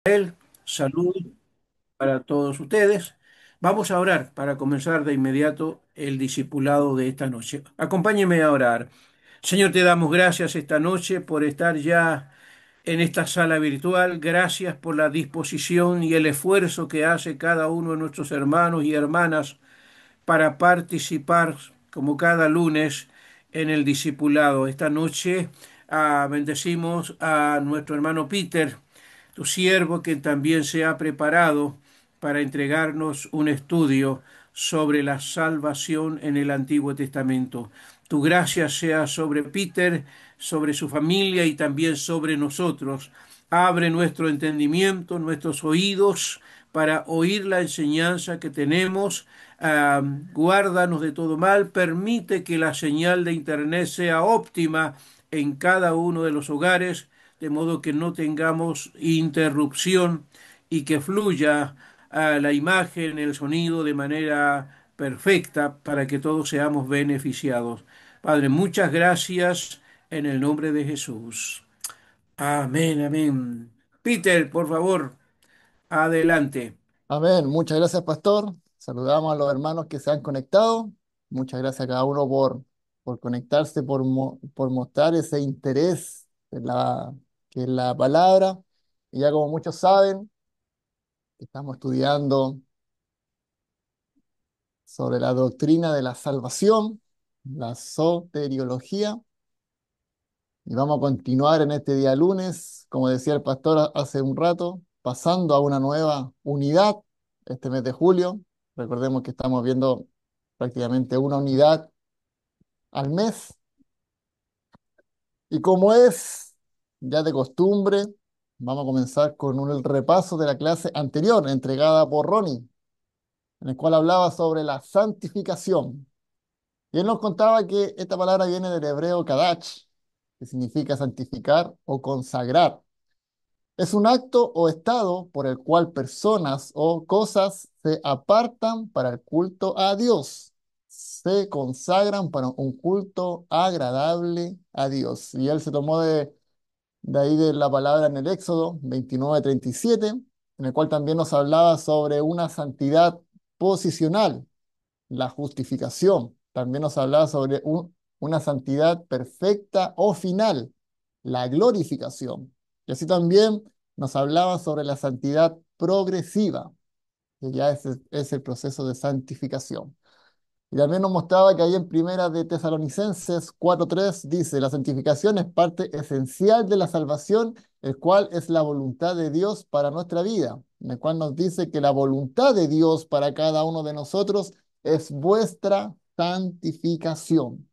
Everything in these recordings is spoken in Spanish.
Él, salud para todos ustedes. Vamos a orar para comenzar de inmediato el discipulado de esta noche. Acompáñeme a orar. Señor, te damos gracias esta noche por estar ya en esta sala virtual. Gracias por la disposición y el esfuerzo que hace cada uno de nuestros hermanos y hermanas para participar como cada lunes en el discipulado. Esta noche bendecimos a nuestro hermano Peter, tu siervo, que también se ha preparado para entregarnos un estudio sobre la salvación en el Antiguo Testamento. Tu gracia sea sobre Peter, sobre su familia y también sobre nosotros. Abre nuestro entendimiento, nuestros oídos para oír la enseñanza que tenemos. Guárdanos de todo mal. Permite que la señal de Internet sea óptima en cada uno de los hogares, de modo que no tengamos interrupción y que fluya la imagen, el sonido de manera perfecta para que todos seamos beneficiados. Padre, muchas gracias en el nombre de Jesús. Amén, amén. Peter, por favor, adelante. Amén. Muchas gracias, pastor. Saludamos a los hermanos que se han conectado. Muchas gracias a cada uno por conectarse, por mostrar ese interés en la palabra. Y ya como muchos saben, estamos estudiando sobre la doctrina de la salvación, la soteriología. Y vamos a continuar en este día lunes, como decía el pastor hace un rato, pasando a una nueva unidad este mes de julio. Recordemos que estamos viendo prácticamente una unidad al mes. Y como es ya de costumbre, vamos a comenzar con el repaso de la clase anterior, entregada por Ronnie, en el cual hablaba sobre la santificación. Y él nos contaba que esta palabra viene del hebreo kadach, que significa santificar o consagrar. Es un acto o estado por el cual personas o cosas se apartan para el culto a Dios, se consagran para un culto agradable a Dios. Y él se tomó de ahí de la palabra en el Éxodo 29:37, en el cual también nos hablaba sobre una santidad posicional, la justificación. También nos hablaba sobre una santidad perfecta o final, la glorificación. Y así también nos hablaba sobre la santidad progresiva, que ya es el proceso de santificación. Y también nos mostraba que ahí en Primera de Tesalonicenses 4:3 dice, la santificación es parte esencial de la salvación, el cual es la voluntad de Dios para nuestra vida, en el cual nos dice que la voluntad de Dios para cada uno de nosotros es vuestra santificación.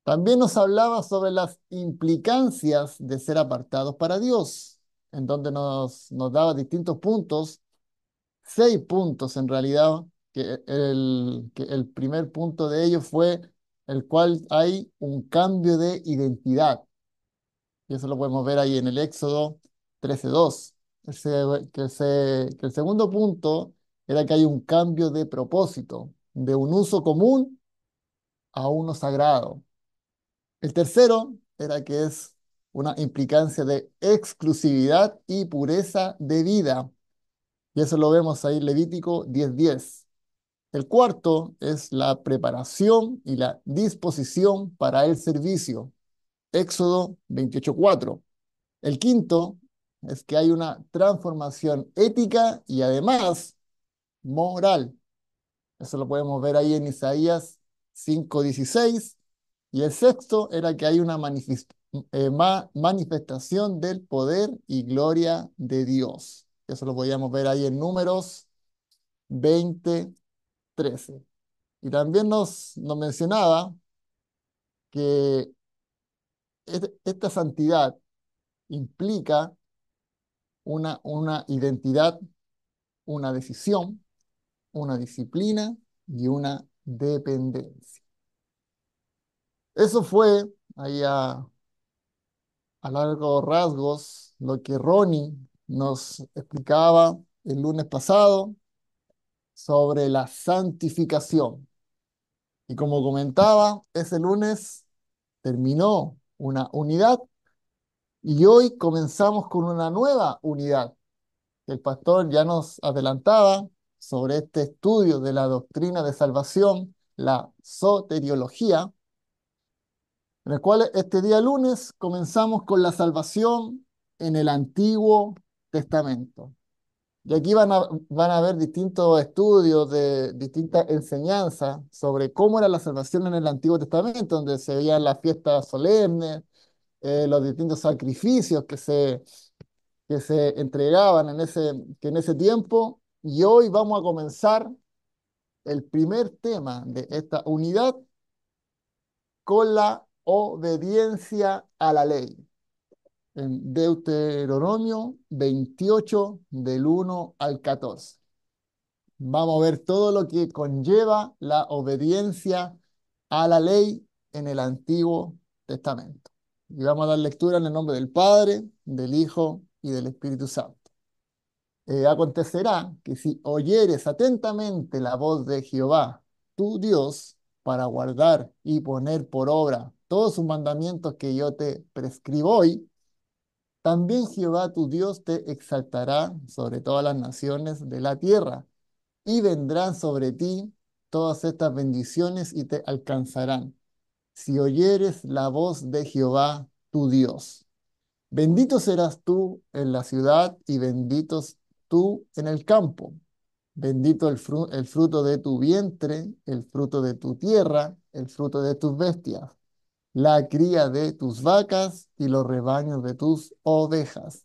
También nos hablaba sobre las implicancias de ser apartados para Dios, en donde nos daba distintos puntos, 6 puntos en realidad, que el primer punto de ellos fue el cual hay un cambio de identidad. Y eso lo podemos ver ahí en el Éxodo 13:2. Que el segundo punto era que hay un cambio de propósito, de un uso común a uno sagrado. El tercero era que es una implicancia de exclusividad y pureza de vida. Y eso lo vemos ahí en Levítico 10:10. El cuarto es la preparación y la disposición para el servicio. Éxodo 28:4. El quinto es que hay una transformación ética y además moral. Eso lo podemos ver ahí en Isaías 5:16. Y el sexto era que hay una manifestación del poder y gloria de Dios. Eso lo podíamos ver ahí en Números 20:13. Y también nos mencionaba que esta santidad implica una identidad, una decisión, una disciplina y una dependencia. Eso fue ahí a largos rasgos lo que Ronnie nos explicaba el lunes pasado sobre la santificación. Y como comentaba, ese lunes terminó una unidad y hoy comenzamos con una nueva unidad. El pastor ya nos adelantaba sobre este estudio de la doctrina de salvación, la soteriología, en el cual este día lunes comenzamos con la salvación en el Antiguo Testamento. Y aquí van a haber distintos estudios de distintas enseñanzas sobre cómo era la salvación en el Antiguo Testamento, donde se veían las fiestas solemnes, los distintos sacrificios que se entregaban que en ese tiempo. Y hoy vamos a comenzar el primer tema de esta unidad con la obediencia a la ley. En Deuteronomio 28, del 1 al 14. Vamos a ver todo lo que conlleva la obediencia a la ley en el Antiguo Testamento. Y vamos a dar lectura en el nombre del Padre, del Hijo y del Espíritu Santo. Acontecerá que si oyeres atentamente la voz de Jehová, tu Dios, para guardar y poner por obra todos sus mandamientos que yo te prescribo hoy, también Jehová tu Dios te exaltará sobre todas las naciones de la tierra, y vendrán sobre ti todas estas bendiciones y te alcanzarán, si oyeres la voz de Jehová tu Dios. Bendito serás tú en la ciudad y benditos tú en el campo. Bendito el fruto de tu vientre, el fruto de tu tierra, el fruto de tus bestias, la cría de tus vacas y los rebaños de tus ovejas.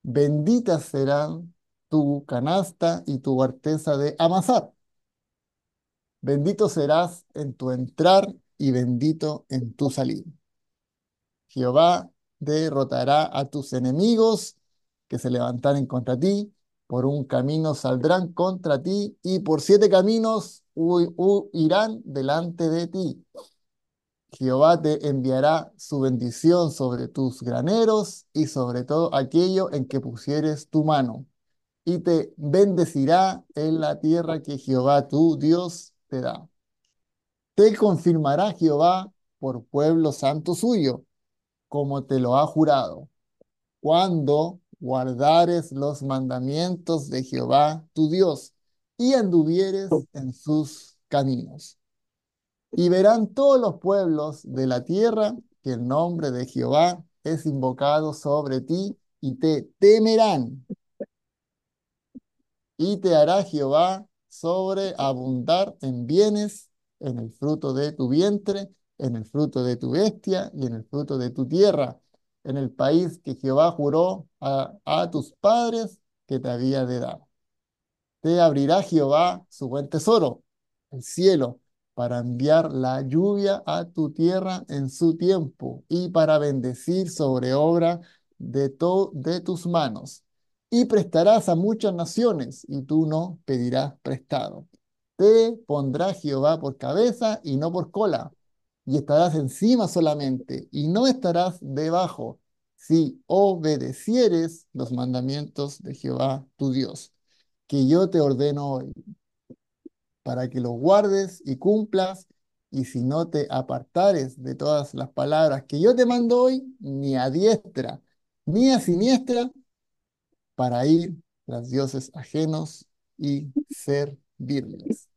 Benditas serán tu canasta y tu arteza de amasar. Bendito serás en tu entrar y bendito en tu salir. Jehová derrotará a tus enemigos que se levantaren contra ti. Por un camino saldrán contra ti y por 7 caminos huirán delante de ti. Jehová te enviará su bendición sobre tus graneros y sobre todo aquello en que pusieres tu mano, y te bendecirá en la tierra que Jehová tu Dios te da. Te confirmará Jehová por pueblo santo suyo, como te lo ha jurado, cuando guardares los mandamientos de Jehová tu Dios y anduvieres en sus caminos. Y verán todos los pueblos de la tierra que el nombre de Jehová es invocado sobre ti y te temerán. Y te hará Jehová sobreabundar en bienes, en el fruto de tu vientre, en el fruto de tu bestia y en el fruto de tu tierra, en el país que Jehová juró a tus padres que te había de dar. Te abrirá Jehová su buen tesoro, el cielo, para enviar la lluvia a tu tierra en su tiempo y para bendecir sobre obra de tus manos. Y prestarás a muchas naciones y tú no pedirás prestado. Te pondrá Jehová por cabeza y no por cola, y estarás encima solamente y no estarás debajo, si obedecieres los mandamientos de Jehová tu Dios que yo te ordeno hoy, para que los guardes y cumplas, y si no te apartares de todas las palabras que yo te mando hoy, ni a diestra ni a siniestra, para ir tras dioses ajenos y servirles.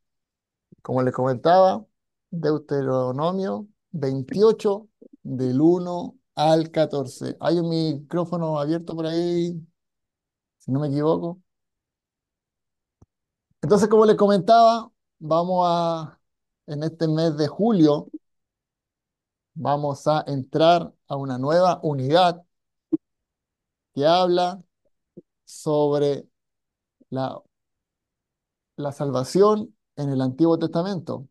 Como les comentaba, Deuteronomio 28, del 1 al 14. Hay un micrófono abierto por ahí, si no me equivoco. Entonces, como les comentaba, en este mes de julio, vamos a entrar a una nueva unidad que habla sobre la, la salvación en el Antiguo Testamento.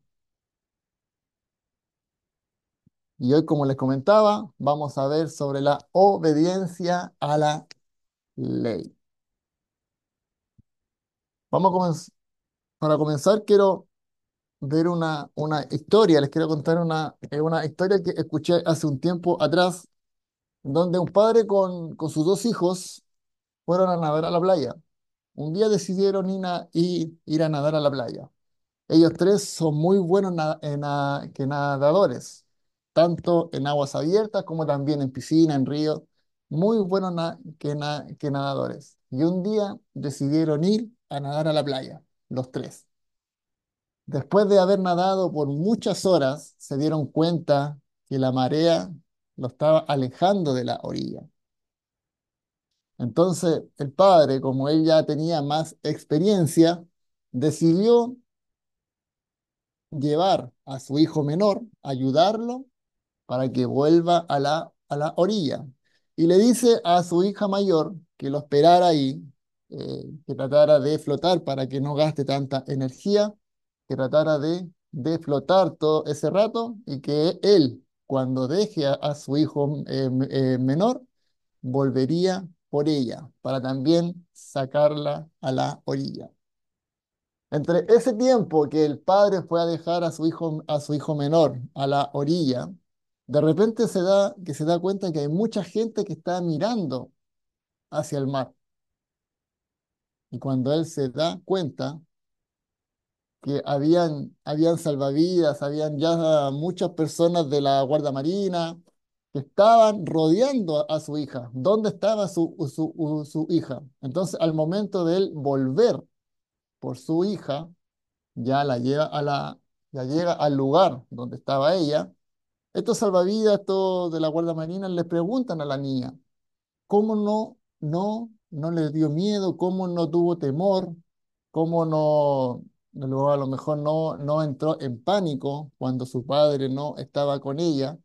Y hoy, como les comentaba, vamos a ver sobre la obediencia a la ley. Vamos a para comenzar, quiero ver una historia, les quiero contar una historia que escuché hace un tiempo atrás donde un padre con sus 2 hijos fueron a nadar a la playa. Un día decidieron ir a nadar a la playa. Ellos 3 son muy buenos que nadadores, tanto en aguas abiertas como también en piscina, en ríos, muy buenos que nadadores. y un día decidieron ir a nadar a la playa, los tres. Después de haber nadado por muchas horas, se dieron cuenta que la marea lo estaba alejando de la orilla. Entonces el padre, como él ya tenía más experiencia, decidió llevar a su hijo menor, ayudarlo para que vuelva a la orilla. Y le dice a su hija mayor que lo esperara ahí, que tratara de flotar para que no gaste tanta energía, que tratara de flotar todo ese rato y que él, cuando deje a su hijo menor, volvería por ella para también sacarla a la orilla. Entre ese tiempo que el padre fue a dejar a su hijo menor a la orilla, de repente se da cuenta que hay mucha gente que está mirando hacia el mar. Y cuando él se da cuenta que habían salvavidas, habían ya muchas personas de la Guardia Marina que estaban rodeando a su hija. ¿Dónde estaba su hija? Entonces, al momento de él volver por su hija, ya la lleva ya llega al lugar donde estaba ella. Estos salvavidas, estos de la Guardia Marina, le preguntan a la niña, ¿cómo no le dio miedo? ¿Cómo no tuvo temor? ¿Cómo luego a lo mejor no entró en pánico cuando su padre no estaba con ella?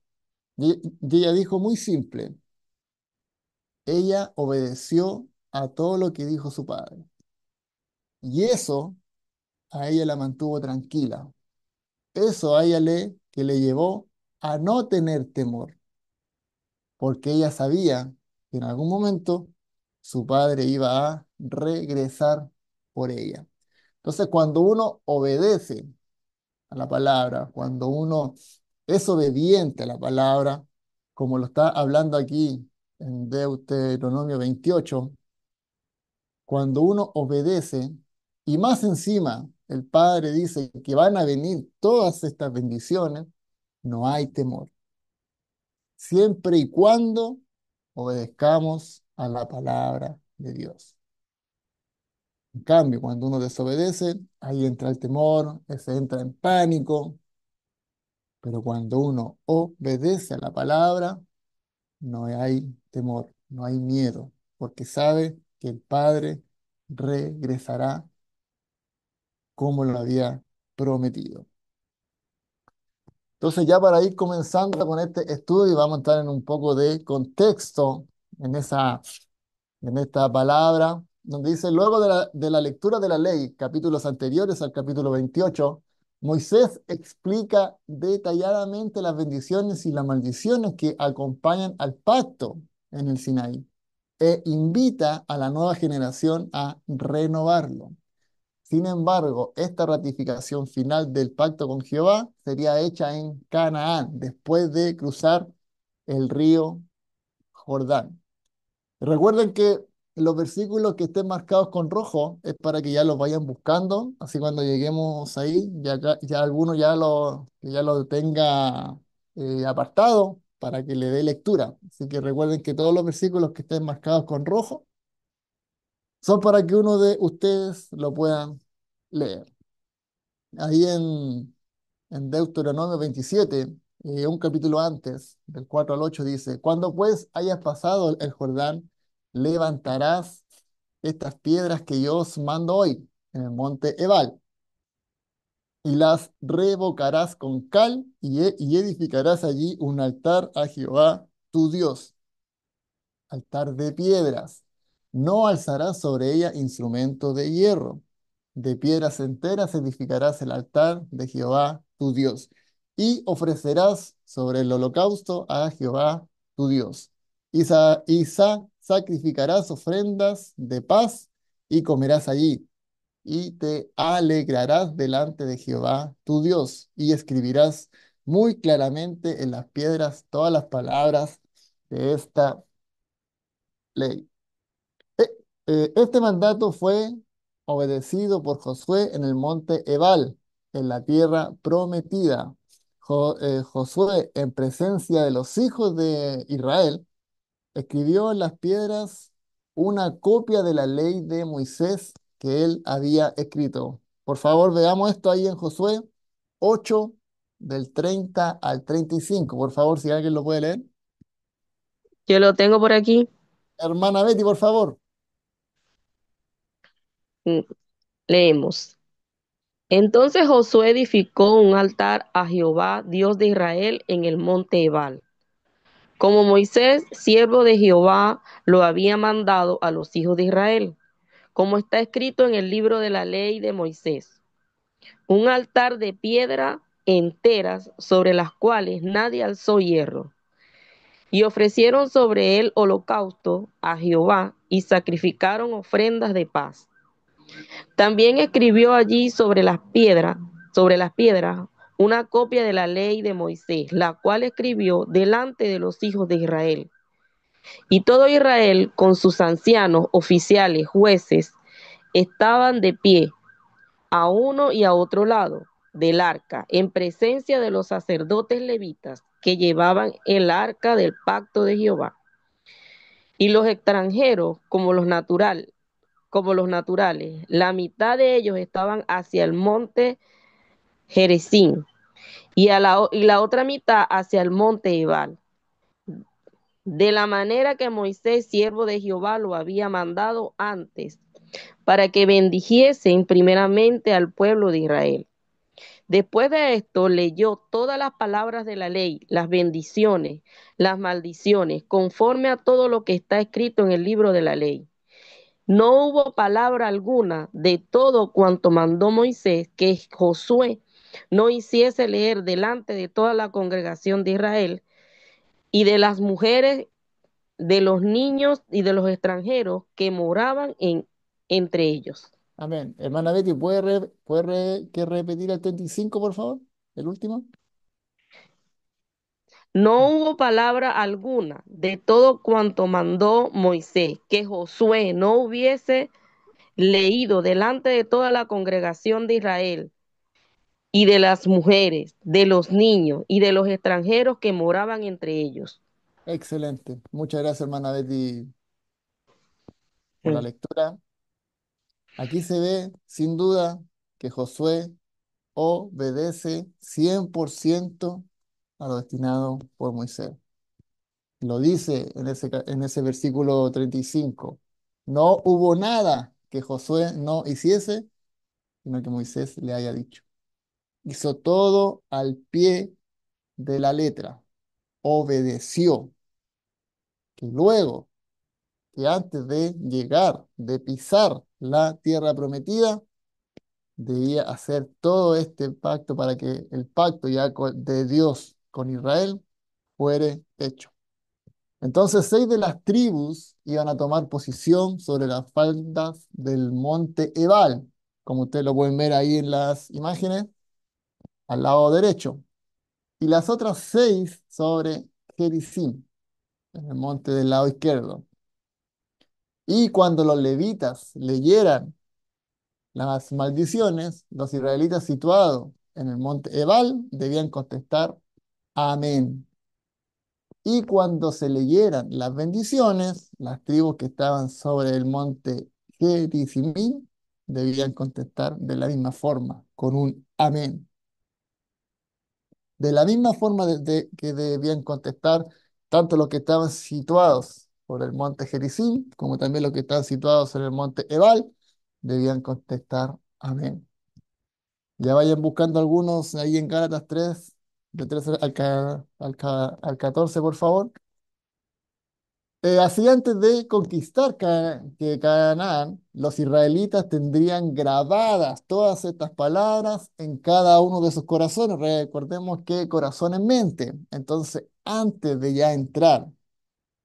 Y ella dijo muy simple, ella obedeció a todo lo que dijo su padre. Y eso a ella la mantuvo tranquila. Eso a ella que le llevó a no tener temor, porque ella sabía que en algún momento su padre iba a regresar por ella. Entonces, cuando uno obedece a la palabra, cuando uno es obediente a la palabra, como lo está hablando aquí en Deuteronomio 28, cuando uno obedece, y más encima el Padre dice que van a venir todas estas bendiciones, no hay temor, siempre y cuando obedezcamos a la palabra de Dios. En cambio, cuando uno desobedece, ahí entra el temor, se entra en pánico, pero cuando uno obedece a la palabra, no hay temor, no hay miedo, porque sabe que el Padre regresará como lo había prometido. Entonces, ya para ir comenzando con este estudio, vamos a entrar en un poco de contexto en en esta palabra, donde dice, luego de la lectura de la ley, capítulos anteriores al capítulo 28, Moisés explica detalladamente las bendiciones y las maldiciones que acompañan al pacto en el Sinaí e invita a la nueva generación a renovarlo. Sin embargo, esta ratificación final del pacto con Jehová sería hecha en Canaán, después de cruzar el río Jordán. Recuerden que los versículos que estén marcados con rojo es para que ya los vayan buscando, así cuando lleguemos ahí, ya alguno ya lo tenga apartado para que le dé lectura. Así que recuerden que todos los versículos que estén marcados con rojo son para que uno de ustedes lo puedan leer. Ahí en Deuteronomio 27, un capítulo antes, del 4 al 8, dice, cuando pues hayas pasado el Jordán, levantarás estas piedras que yo os mando hoy en el monte Ebal, y las revocarás con cal y edificarás allí un altar a Jehová tu Dios, altar de piedras. No alzarás sobre ella instrumento de hierro. De piedras enteras edificarás el altar de Jehová tu Dios. Y ofrecerás sobre el holocausto a Jehová tu Dios. Sacrificarás ofrendas de paz y comerás allí. Y te alegrarás delante de Jehová tu Dios. Y escribirás muy claramente en las piedras todas las palabras de esta ley. Eh, este mandato fue obedecido por Josué en el monte Ebal, en la tierra prometida. Josué, en presencia de los hijos de Israel, escribió en las piedras una copia de la ley de Moisés que él había escrito. Por favor, veamos esto ahí en Josué 8, del 30 al 35. Por favor, si alguien lo puede leer. Yo lo tengo por aquí. Hermana Betty, por favor. Mm, Leemos. Entonces Josué edificó un altar a Jehová, Dios de Israel, en el monte Ebal, como Moisés, siervo de Jehová, lo había mandado a los hijos de Israel, como está escrito en el libro de la ley de Moisés. Un altar de piedra enteras sobre las cuales nadie alzó hierro. Y ofrecieron sobre él holocausto a Jehová y sacrificaron ofrendas de paz. También escribió allí sobre las piedras, una copia de la ley de Moisés, la cual escribió delante de los hijos de Israel. Y todo Israel, con sus ancianos, oficiales, jueces, estaban de pie, a uno y a otro lado del arca, en presencia de los sacerdotes levitas que llevaban el arca del pacto de Jehová. Y los extranjeros, como los naturales, la mitad de ellos estaban hacia el monte Jerezín y la otra mitad hacia el monte Ebal, de la manera que Moisés, siervo de Jehová, lo había mandado antes, para que bendijesen primeramente al pueblo de Israel. Después de esto leyó todas las palabras de la ley, las bendiciones, las maldiciones, conforme a todo lo que está escrito en el libro de la ley. No hubo palabra alguna de todo cuanto mandó Moisés que Josué no hiciese leer delante de toda la congregación de Israel y de las mujeres, de los niños y de los extranjeros que moraban entre ellos. Amén. Hermana Betty, ¿que repetir el 35, por favor? El último. No hubo palabra alguna de todo cuanto mandó Moisés que Josué no hubiese leído delante de toda la congregación de Israel y de las mujeres, de los niños y de los extranjeros que moraban entre ellos. Excelente. Muchas gracias, hermana Betty, por la Mm. lectura. Aquí se ve, sin duda, que Josué obedece 100% a lo destinado por Moisés. Lo dice en ese versículo 35. No hubo nada que Josué no hiciese, sino que Moisés le haya dicho. Hizo todo al pie de la letra. Obedeció. Que luego, que antes de llegar, de pisar la tierra prometida, debía hacer todo este pacto para que el pacto de Dios con Israel fuere hecho. Entonces 6 de las tribus iban a tomar posición sobre las faldas del monte Ebal, como ustedes lo pueden ver ahí en las imágenes, al lado derecho, y las otras 6 sobre Gerizim, en el monte del lado izquierdo. Y cuando los levitas leyeran las maldiciones, los israelitas situados en el monte Ebal debían contestar amén. Y cuando se leyeran las bendiciones, las tribus que estaban sobre el monte Gerizimín debían contestar de la misma forma, con un amén. De la misma forma que debían contestar tanto los que estaban situados por el monte Gerizim, como también los que estaban situados en el monte Ebal, debían contestar amén. Ya vayan buscando algunos ahí en Gálatas 3, de 13 al 14, por favor. Así antes de conquistar Canaán, los israelitas tendrían grabadas todas estas palabras en cada uno de sus corazones. Recordemos que corazón en mente. Entonces, antes de ya entrar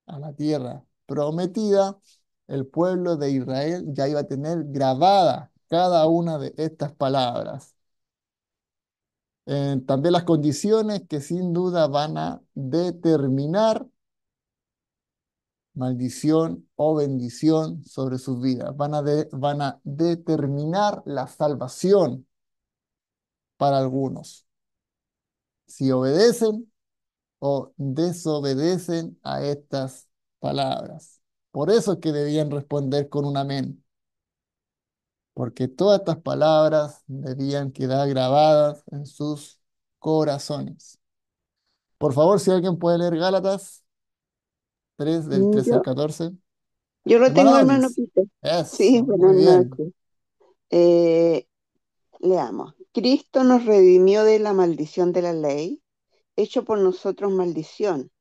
a la tierra prometida, el pueblo de Israel ya iba a tener grabadas cada una de estas palabras. También las condiciones que sin duda van a determinar maldición o bendición sobre sus vidas. Van a determinar la salvación para algunos. Si obedecen o desobedecen a estas palabras. Por eso es que debían responder con un amén, porque todas estas palabras debían quedar grabadas en sus corazones. Por favor, si alguien puede leer Gálatas 3 del Mm, 13 al 14. yo lo Hermana tengo, hermano Doris, Peter. Sí, eso, buenas muy bien. noches. Eh, Leamos. Cristo nos redimió de la maldición de la ley, hecho por nosotros maldición,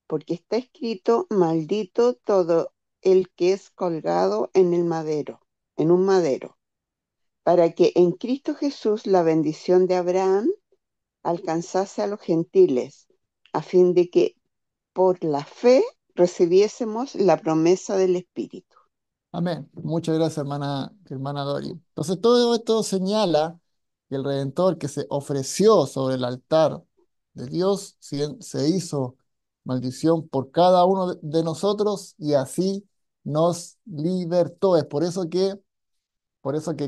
porque está escrito, maldito todo el que es colgado en el madero, en un madero, para que en Cristo Jesús la bendición de Abraham alcanzase a los gentiles, a fin de que por la fe recibiésemos la promesa del Espíritu. Amén. Muchas gracias, hermana Dori. Entonces, todo esto señala que el Redentor que se ofreció sobre el altar de Dios se hizo maldición por cada uno de nosotros y así nos libertó. Es por eso que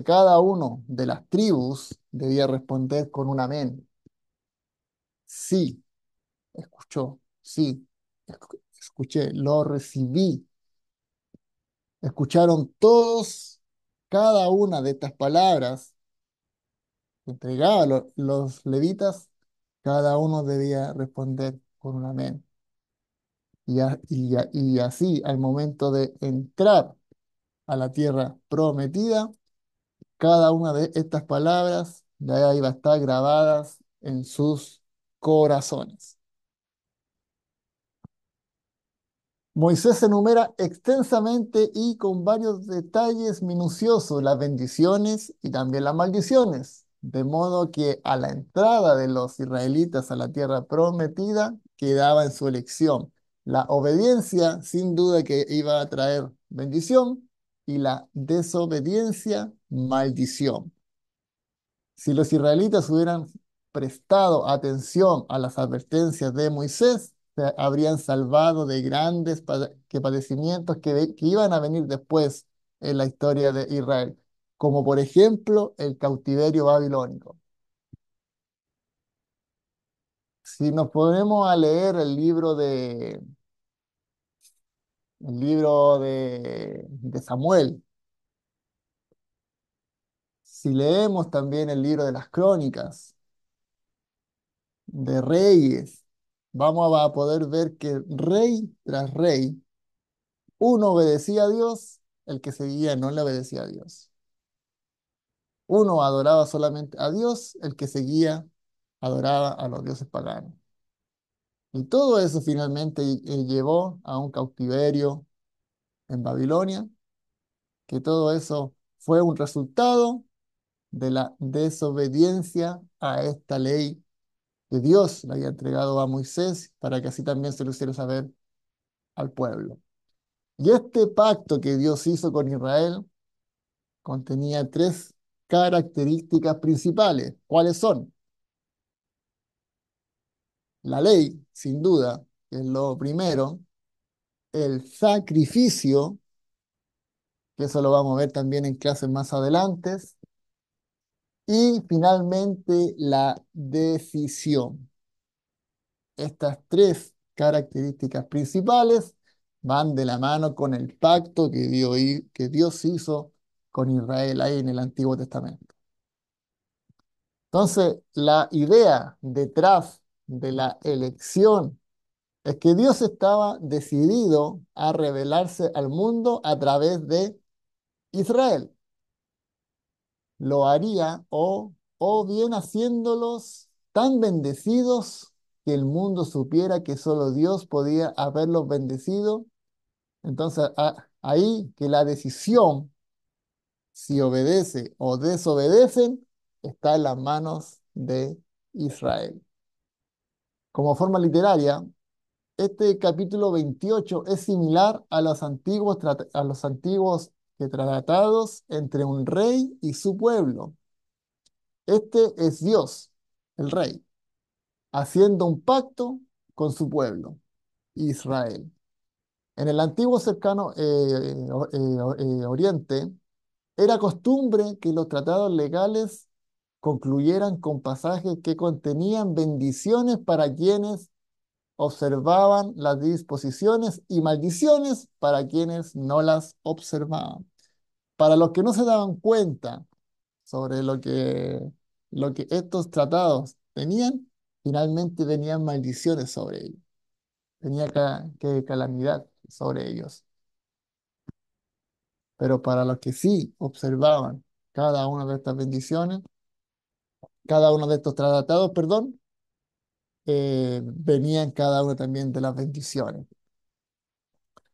cada uno de las tribus debía responder con un amén. Sí, escuchó, sí, escuché, lo recibí. Escucharon todos cada una de estas palabras que entregaban los levitas, cada uno debía responder con un amén. Y así, al momento de entrar a la tierra prometida, cada una de estas palabras ya iba a estar grabadas en sus corazones. Moisés enumera extensamente y con varios detalles minuciosos las bendiciones y también las maldiciones, de modo que a la entrada de los israelitas a la tierra prometida quedaba en su elección la obediencia, sin duda que iba a traer bendición, y la desobediencia, maldición. Si los israelitas hubieran prestado atención a las advertencias de Moisés, se habrían salvado de grandes padecimientos que iban a venir después en la historia de Israel, como por ejemplo el cautiverio babilónico. Si nos ponemos a leer el libro de Samuel, si leemos también el libro de las crónicas, de reyes, vamos a poder ver que rey tras rey, uno obedecía a Dios, el que seguía no le obedecía a Dios. Uno adoraba solamente a Dios, el que seguía adoraba a los dioses paganos. Y todo eso finalmente llevó a un cautiverio en Babilonia, que todo eso fue un resultado de la desobediencia a esta ley que Dios le había entregado a Moisés para que así también se lo hiciera saber al pueblo. Y este pacto que Dios hizo con Israel contenía tres características principales. ¿Cuáles son? La ley, sin duda, que es lo primero, el sacrificio, que eso lo vamos a ver también en clases más adelante, y finalmente la decisión. Estas tres características principales van de la mano con el pacto que Dios hizo con Israel ahí en el Antiguo Testamento. Entonces, la idea detrás de la elección es que Dios estaba decidido a revelarse al mundo a través de Israel. Lo haría o bien haciéndolos tan bendecidos que el mundo supiera que solo Dios podía haberlos bendecido. Entonces, ahí que la decisión, si obedece o desobedecen, está en las manos de Israel. Como forma literaria, este capítulo 28 es similar a los antiguos tratados entre un rey y su pueblo. Este es Dios, el rey, haciendo un pacto con su pueblo, Israel. En el antiguo cercano Oriente, era costumbre que los tratados legales concluyeran con pasajes que contenían bendiciones para quienes observaban las disposiciones y maldiciones para quienes no las observaban. Para los que no se daban cuenta sobre lo que estos tratados tenían, finalmente venían maldiciones sobre ellos, venía que calamidad sobre ellos. Pero para los que sí observaban cada una de estas bendiciones, cada uno de estos tratados, perdón, venían cada una también de las bendiciones.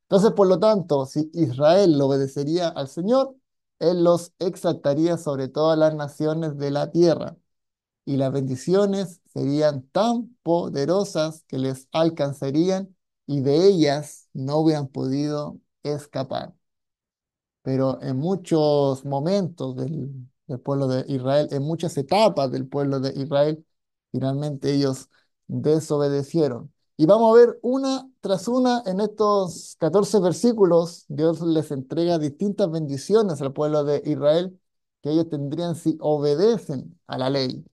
Entonces, por lo tanto, si Israel lo obedecería al Señor, Él los exaltaría sobre todas las naciones de la tierra, y las bendiciones serían tan poderosas que les alcanzarían y de ellas no hubieran podido escapar. Pero en muchos momentos del pueblo de Israel, en muchas etapas del pueblo de Israel, finalmente ellos desobedecieron. Y vamos a ver una tras una en estos 14 versículos, Dios les entrega distintas bendiciones al pueblo de Israel que ellos tendrían si obedecen a la ley.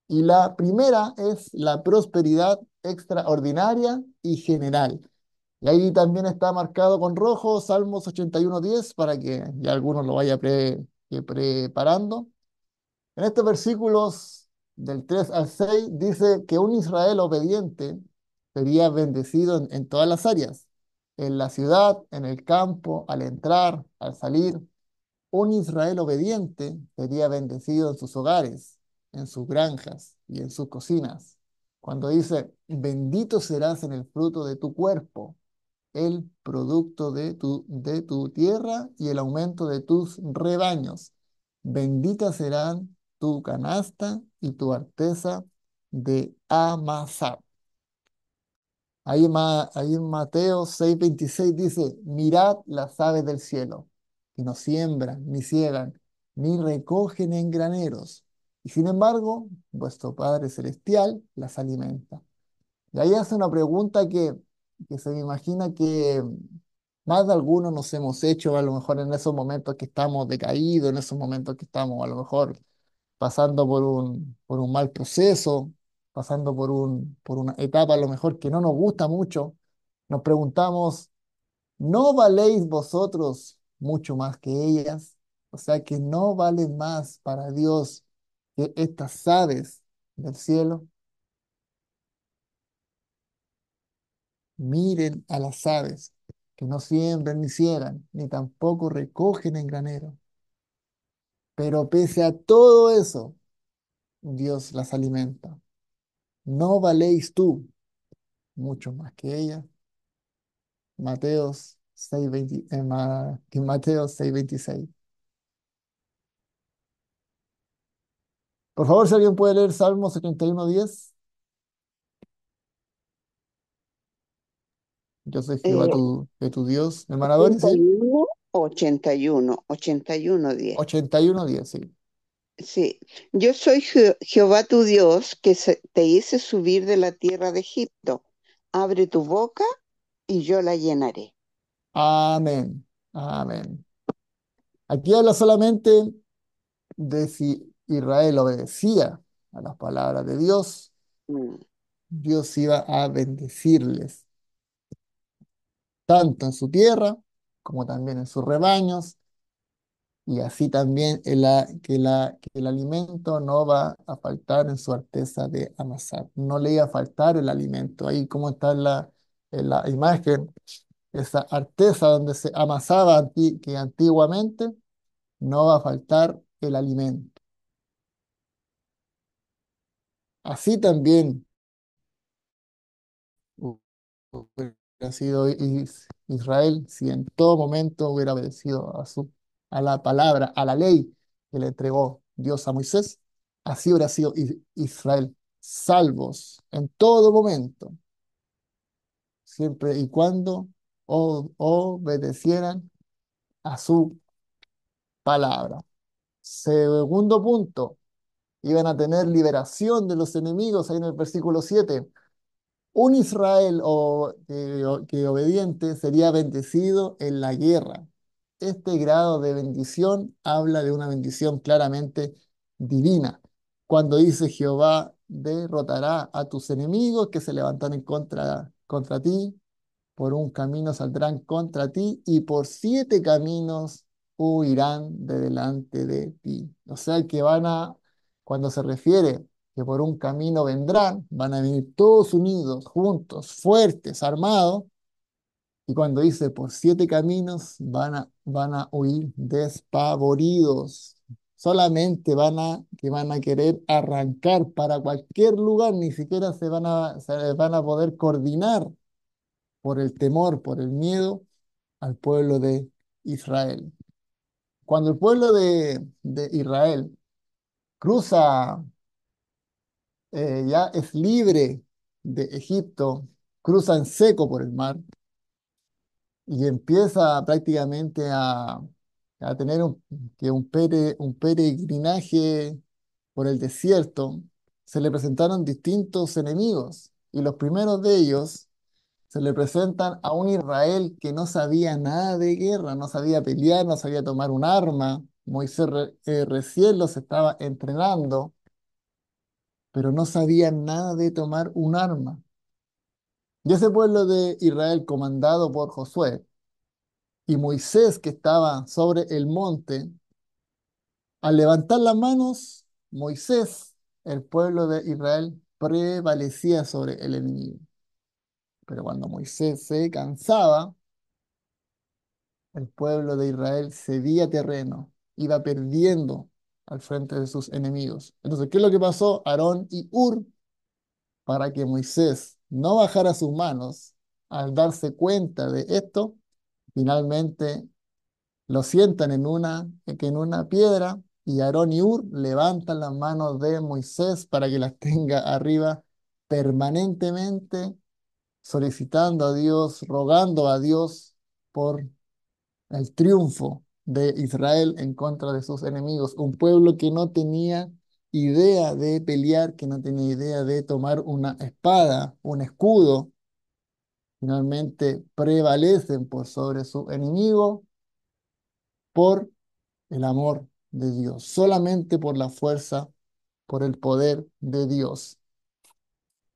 Y la primera es la prosperidad extraordinaria y general. Y ahí también está marcado con rojo Salmos 81:10 para que ya algunos lo vaya preparando. En estos versículos del 3 al 6 dice que un Israel obediente sería bendecido en todas las áreas, en la ciudad, en el campo, al entrar, al salir. Un Israel obediente sería bendecido en sus hogares, en sus granjas y en sus cocinas. Cuando dice, bendito serás en el fruto de tu cuerpo, el producto de tu tierra y el aumento de tus rebaños. Bendita serán tu canasta y tu arteza de amasar. Ahí en Mateo 6:26 dice, mirad las aves del cielo, que no siembran, ni ciegan, ni recogen en graneros, y sin embargo, vuestro Padre Celestial las alimenta. Y ahí hace una pregunta que se me imagina que más de algunos nos hemos hecho, a lo mejor en esos momentos que estamos decaídos, en esos momentos que estamos a lo mejor pasando por un mal proceso, pasando por una etapa a lo mejor que no nos gusta mucho, nos preguntamos, ¿no valéis vosotros mucho más que ellas? O sea, que no valen más para Dios que estas aves del cielo. Miren a las aves, que no siembran ni ciegan, ni tampoco recogen en granero. Pero pese a todo eso, Dios las alimenta. ¿No valéis tú mucho más que ella? Mateos 6:20, en Mateo 6:26. Por favor, si alguien puede leer Salmo 71:10. Yo soy Jehová Eh, tu Dios. Hermana Doris, ochenta ¿sí? y uno, 81, 10. 81:10, sí. Sí, yo soy Jehová tu Dios que te hice subir de la tierra de Egipto. Abre tu boca y yo la llenaré. Amén. Amén. Aquí habla solamente de si Israel obedecía a las palabras de Dios, Mm. Dios iba a bendecirles, tanto en su tierra como también en sus rebaños, y así también que el alimento no va a faltar en su arteza de amasar. No le iba a faltar el alimento. Ahí como está en la imagen, esa arteza donde se amasaba que antiguamente, no va a faltar el alimento. Así también hubiera sido Israel si en todo momento hubiera obedecido a la palabra, a la ley que le entregó Dios a Moisés. Así hubiera sido Israel, salvos en todo momento, siempre y cuando obedecieran a su palabra. Segundo punto, iban a tener liberación de los enemigos, ahí en el versículo 7. Un Israel que obediente sería bendecido en la guerra. Este grado de bendición habla de una bendición claramente divina. Cuando dice Jehová derrotará a tus enemigos que se levantan contra ti. Por un camino saldrán contra ti y por 7 caminos huirán de delante de ti. O sea que cuando se refiere que por un camino vendrán, van a venir todos unidos, juntos, fuertes, armados, y cuando dice por 7 caminos van a huir despavoridos. Solamente van a querer arrancar para cualquier lugar, ni siquiera se van a poder coordinar por el temor, por el miedo al pueblo de Israel. Cuando el pueblo de Israel cruza, ya es libre de Egipto, cruza en seco por el mar y empieza prácticamente a tener un peregrinaje por el desierto, se le presentaron distintos enemigos y los primeros de ellos se le presentan a un Israel que no sabía nada de guerra, no sabía pelear, no sabía tomar un arma. Moisés recién los estaba entrenando, pero no sabía nada de tomar un arma. Y ese pueblo de Israel, comandado por Josué y Moisés, que estaba sobre el monte, al levantar las manos, Moisés, el pueblo de Israel, prevalecía sobre el enemigo. Pero cuando Moisés se cansaba, el pueblo de Israel cedía terreno, iba perdiendo al frente de sus enemigos. Entonces, ¿qué es lo que pasó? Aarón y Hur, para que Moisés no bajara sus manos, al darse cuenta de esto, finalmente lo sientan en una piedra y Aarón y Hur levantan las manos de Moisés para que las tenga arriba permanentemente, solicitando a Dios, rogando a Dios por el triunfo de Israel en contra de sus enemigos, un pueblo que no tenía idea de pelear, que no tenía idea de tomar una espada, un escudo, finalmente prevalecen por sobre su enemigo por el amor de Dios, solamente por la fuerza, por el poder de Dios.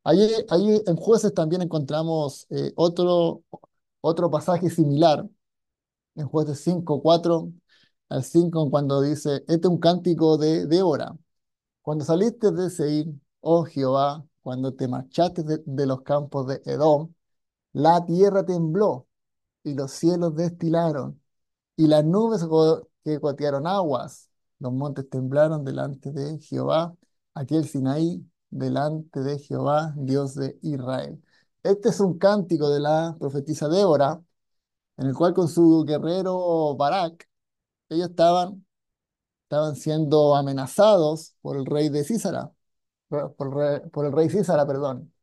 Allí en Jueces también encontramos otro pasaje similar en Jueces 5:4 al 5, cuando dice, este es un cántico de Débora. Cuando saliste de Seir, oh Jehová, cuando te marchaste de los campos de Edom, la tierra tembló y los cielos destilaron y las nubes que gotearon aguas. Los montes temblaron delante de Jehová, aquí el Sinaí, delante de Jehová, Dios de Israel. Este es un cántico de la profetisa Débora, en el cual con su guerrero Barak, ellos estaban siendo amenazados por el rey de Císara, por el rey Císara, perdón.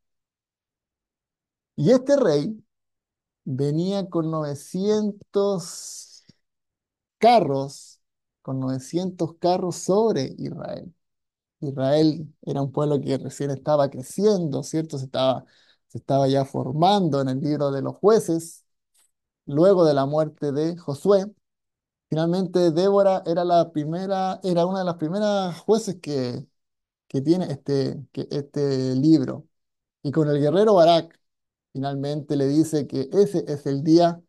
Y este rey venía con 900 carros, con 900 carros sobre Israel. Israel era un pueblo que recién estaba creciendo, ¿cierto? Se estaba ya formando en el libro de los jueces, luego de la muerte de Josué. Finalmente, Débora era una de las primeras jueces que tiene este libro. Y con el guerrero Barak, finalmente le dice que ese es el día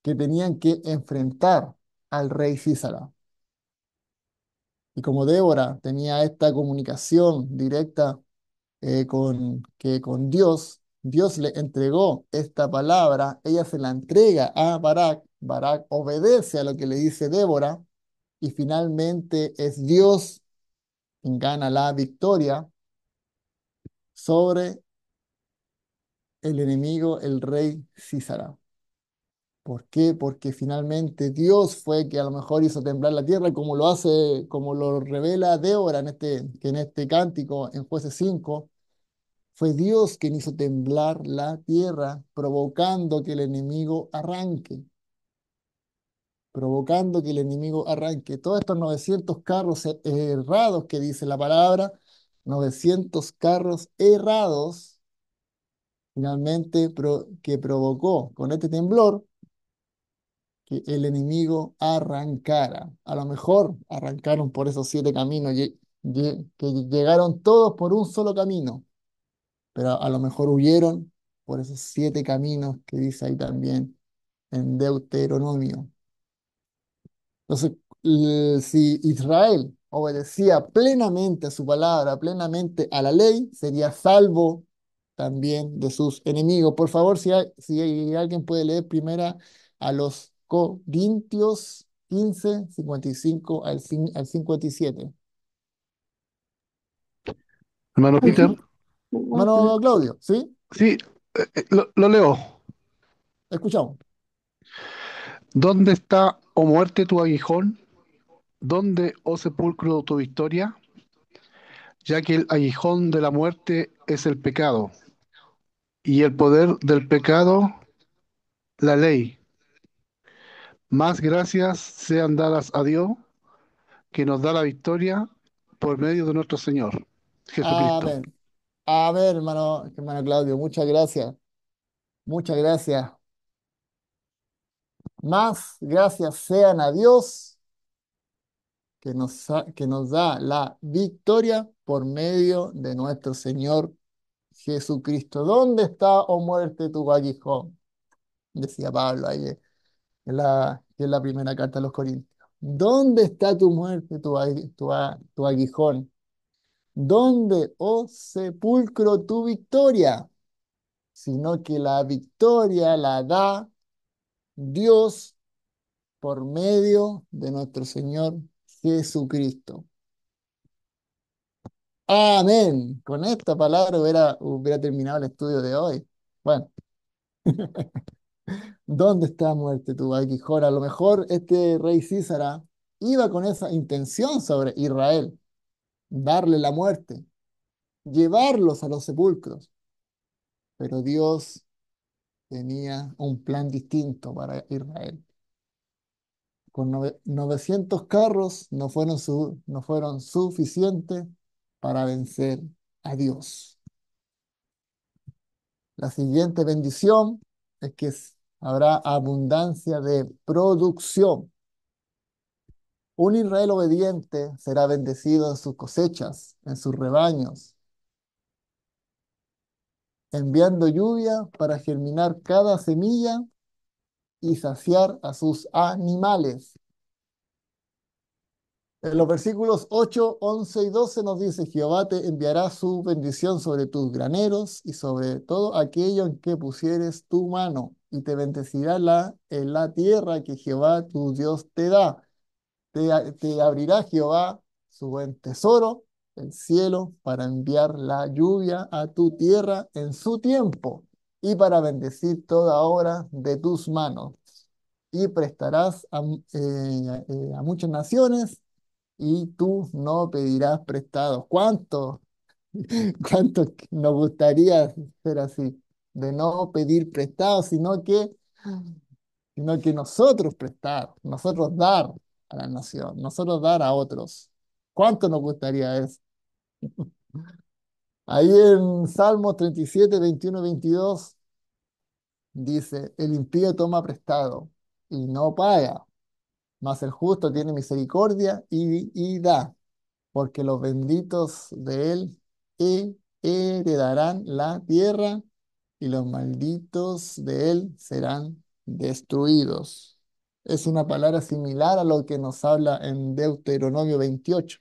que tenían que enfrentar al rey Císara. Y como Débora tenía esta comunicación directa con Dios, Dios le entregó esta palabra, ella se la entrega a Barak, Barak obedece a lo que le dice Débora, y finalmente es Dios quien gana la victoria sobre el enemigo, el rey Císara. ¿Por qué? Porque finalmente Dios fue que a lo mejor hizo temblar la tierra, como lo revela Débora que en este cántico en Jueces 5, fue Dios quien hizo temblar la tierra, provocando que el enemigo arranque. Todos estos 900 carros errados que dice la palabra, 900 carros errados, finalmente que provocó con este temblor que el enemigo arrancara. A lo mejor arrancaron por esos 7 caminos que llegaron todos por un solo camino, pero a lo mejor huyeron por esos 7 caminos que dice ahí también en Deuteronomio. Entonces, si Israel obedecía plenamente a su palabra, plenamente a la ley, sería salvo también de sus enemigos. Por favor, si alguien puede leer primera a los Corintios 15 55 al 57. Hermano Peter, Hermano Claudio, ¿sí? sí, lo leo. Escuchamos. ¿Dónde está, oh muerte, tu aguijón? ¿Dónde, oh sepulcro, tu victoria? Ya que el aguijón de la muerte es el pecado, y el poder del pecado, la ley. Más gracias sean dadas a Dios, que nos da la victoria por medio de nuestro Señor Jesucristo. Amén. Amén, hermano Claudio. Muchas gracias. Muchas gracias. Más gracias sean a Dios que nos da la victoria por medio de nuestro Señor Jesucristo. ¿Dónde está, oh muerte, tu aguijón? Decía Pablo ahí que es la primera carta a los Corintios. ¿Dónde está tu muerte, tu aguijón? ¿Dónde, oh sepulcro, tu victoria? Sino que la victoria la da Dios por medio de nuestro Señor Jesucristo. Amén. Con esta palabra hubiera terminado el estudio de hoy. Bueno, ¿dónde está muerte tu aguijón? A lo mejor este rey Císara iba con esa intención sobre Israel, darle la muerte, llevarlos a los sepulcros, pero Dios tenía un plan distinto para Israel. Con 900 carros no fueron suficientes para vencer a Dios. La siguiente bendición es que habrá abundancia de producción. Un Israel obediente será bendecido en sus cosechas, en sus rebaños, enviando lluvia para germinar cada semilla y saciar a sus animales. En los versículos 8, 11 y 12 nos dice, Jehová te enviará su bendición sobre tus graneros y sobre todo aquello en que pusieres tu mano, y te bendecirá en la tierra que Jehová tu Dios te da. Te abrirá Jehová su buen tesoro, el cielo, para enviar la lluvia a tu tierra en su tiempo y para bendecir toda obra de tus manos. Y prestarás a muchas naciones y tú no pedirás prestado. ¿Cuánto nos gustaría ser así? De no pedir prestado, sino que nosotros prestar, nosotros dar a la nación, nosotros dar a otros. ¿Cuánto nos gustaría eso? Ahí en Salmos 37, 21 y 22 dice, el impío toma prestado y no paga, mas el justo tiene misericordia y da, porque los benditos de él heredarán la tierra y los malditos de él serán destruidos. Es una palabra similar a lo que nos habla en Deuteronomio 28,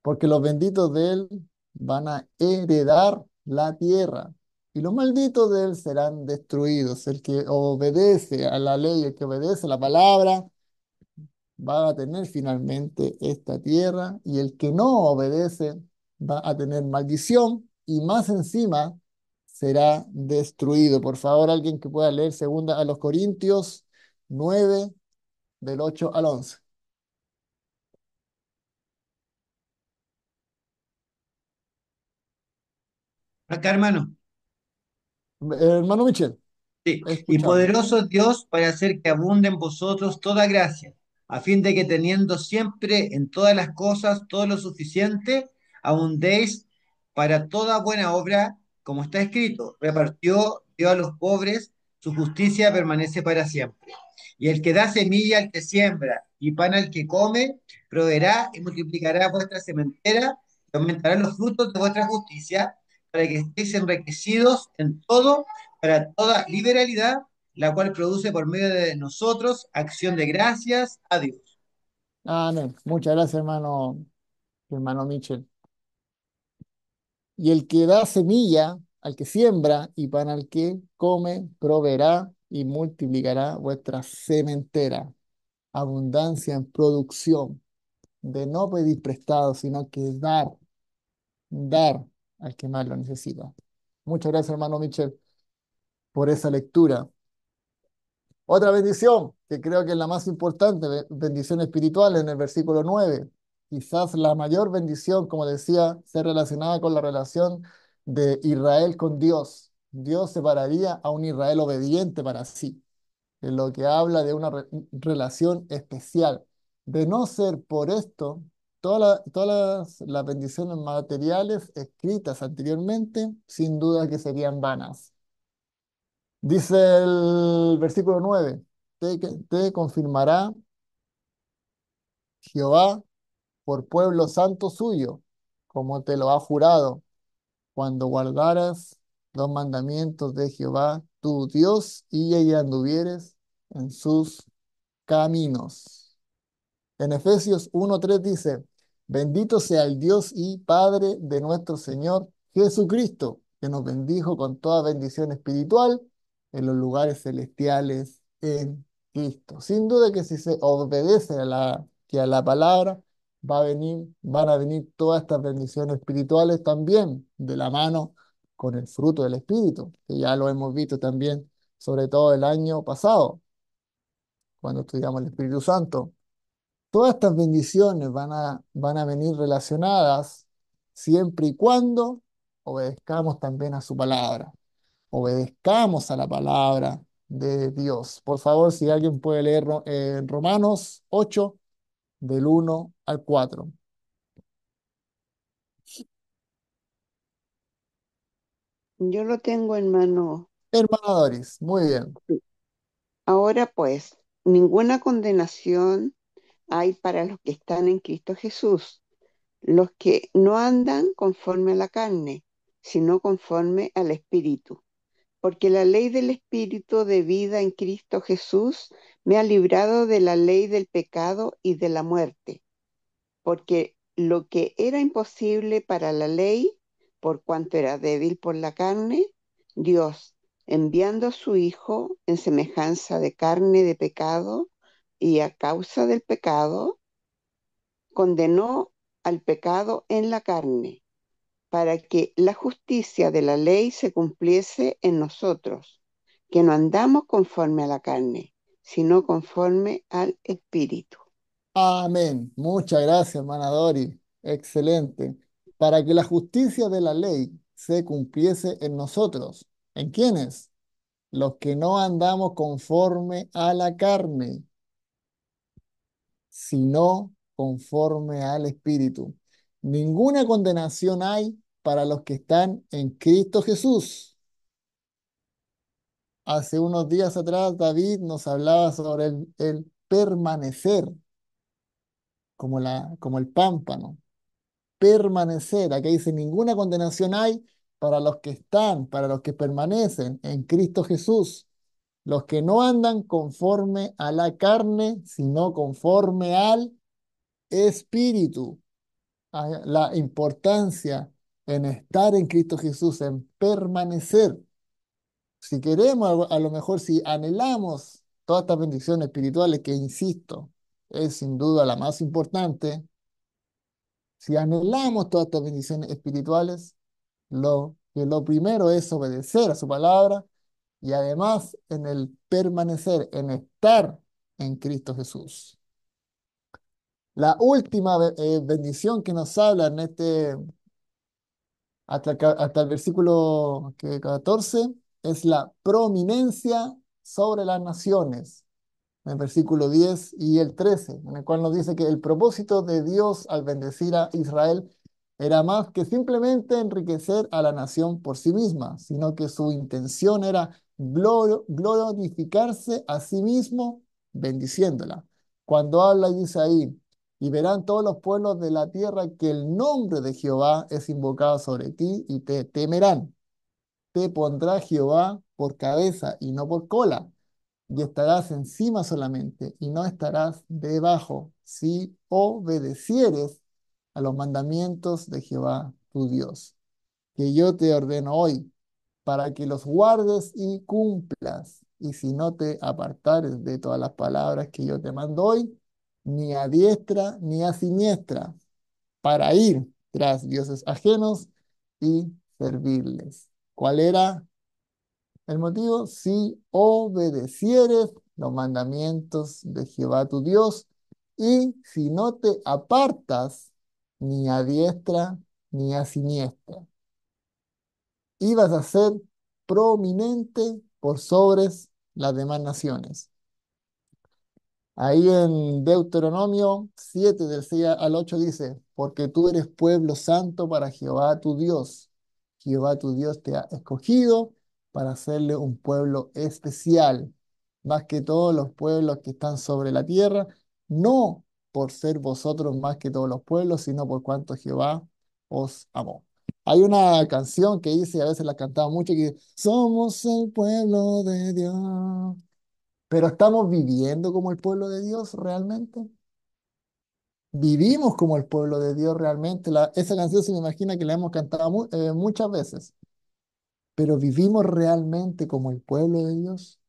porque los benditos de él van a heredar la tierra y los malditos de él serán destruidos. El que obedece a la ley, el que obedece a la palabra, va a tener finalmente esta tierra y el que no obedece va a tener maldición y más encima será destruido. Por favor, alguien que pueda leer segunda a los Corintios 9 del 8 al 11. Acá, hermano. Hermano Michel, Sí. Y escuchamos. poderoso es Dios para hacer que abunde en vosotros toda gracia, a fin de que teniendo siempre en todas las cosas todo lo suficiente, abundéis para toda buena obra, como está escrito, repartió, dio a los pobres, su justicia permanece para siempre. Y el que da semilla al que siembra y pan al que come, proveerá y multiplicará vuestra sementera y aumentarán los frutos de vuestra justicia, para que estéis enriquecidos en todo, para toda liberalidad, la cual produce por medio de nosotros acción de gracias a Dios. Amén. Muchas gracias, hermano Michel. Y el que da semilla al que siembra y pan al que come, proveerá y multiplicará vuestra sementera. Abundancia en producción, de no pedir prestado, sino que dar al que más lo necesita. Muchas gracias, hermano Michel, por esa lectura. Otra bendición, que creo que es la más importante, bendición espiritual en el versículo 9. Quizás la mayor bendición, como decía, se relacionada con la relación de Israel con Dios. Dios separaría a un Israel obediente para sí, en lo que habla de una relación especial. De no ser por esto, todas las bendiciones materiales escritas anteriormente, sin duda que serían vanas. Dice el versículo 9, te confirmará Jehová por pueblo santo suyo, como te lo ha jurado, cuando guardaras los mandamientos de Jehová tu Dios y anduvieres en sus caminos. En Efesios 1:3 dice, bendito sea el Dios y Padre de nuestro Señor Jesucristo, que nos bendijo con toda bendición espiritual en los lugares celestiales en Cristo. Sin duda que si se obedece a la palabra, van a venir todas estas bendiciones espirituales también de la mano con el fruto del Espíritu, que ya lo hemos visto también, sobre todo el año pasado, cuando estudiamos el Espíritu Santo. Todas estas bendiciones van a venir relacionadas siempre y cuando obedezcamos también a su palabra, obedezcamos a la palabra de Dios. Por favor, si alguien puede leer Romanos 8, del 1 al 4. Yo lo tengo en mano. Hermana Doris, muy bien. Ahora pues, ninguna condenación hay para los que están en Cristo Jesús, los que no andan conforme a la carne, sino conforme al Espíritu. Porque la ley del Espíritu de vida en Cristo Jesús me ha librado de la ley del pecado y de la muerte. Porque lo que era imposible para la ley, por cuanto era débil por la carne, Dios, enviando a su Hijo en semejanza de carne de pecado, y a causa del pecado, condenó al pecado en la carne, para que la justicia de la ley se cumpliese en nosotros, que no andamos conforme a la carne, sino conforme al Espíritu. Amén. Muchas gracias, hermana Doris. Excelente. Para que la justicia de la ley se cumpliese en nosotros. ¿En quiénes? Los que no andamos conforme a la carne, sino conforme al Espíritu. Ninguna condenación hay para los que están en Cristo Jesús. Hace unos días atrás David nos hablaba sobre el permanecer, como el pámpano. Permanecer, aquí dice, ninguna condenación hay para los que están, para los que permanecen en Cristo Jesús, los que no andan conforme a la carne, sino conforme al Espíritu. La importancia en estar en Cristo Jesús, en permanecer. Si queremos, a lo mejor si anhelamos todas estas bendiciones espirituales, que insisto, es sin duda la más importante, si anhelamos todas estas bendiciones espirituales, lo primero es obedecer a su palabra y además en el permanecer, en estar en Cristo Jesús. La última bendición que nos habla en hasta el versículo 14 es la prominencia sobre las naciones, en el versículo 10 y el 13, en el cual nos dice que el propósito de Dios al bendecir a Israel era más que simplemente enriquecer a la nación por sí misma, sino que su intención era glorificarse a sí mismo bendiciéndola. Cuando habla y dice ahí, y verán todos los pueblos de la tierra que el nombre de Jehová es invocado sobre ti y te temerán. Te pondrá Jehová por cabeza y no por cola, y estarás encima solamente y no estarás debajo, si obedecieres a los mandamientos de Jehová tu Dios, que yo te ordeno hoy, para que los guardes y cumplas. Y si no te apartares de todas las palabras que yo te mando hoy, ni a diestra ni a siniestra, para ir tras dioses ajenos y servirles. ¿Cuál era el motivo? Si obedecieres los mandamientos de Jehová tu Dios, y si no te apartas ni a diestra ni a siniestra, ibas a ser prominente por sobre las demás naciones. Ahí en Deuteronomio 7, del 6 al 8 dice, porque tú eres pueblo santo para Jehová tu Dios. Jehová tu Dios te ha escogido para hacerle un pueblo especial, más que todos los pueblos que están sobre la tierra, no por ser vosotros más que todos los pueblos, sino por cuanto Jehová os amó. Hay una canción que dice, a veces la cantamos mucho, que dice, somos el pueblo de Dios. Pero ¿estamos viviendo como el pueblo de Dios realmente? ¿Vivimos como el pueblo de Dios realmente? Esa canción se me imagina que la hemos cantado muchas veces, pero ¿vivimos realmente como el pueblo de Dios?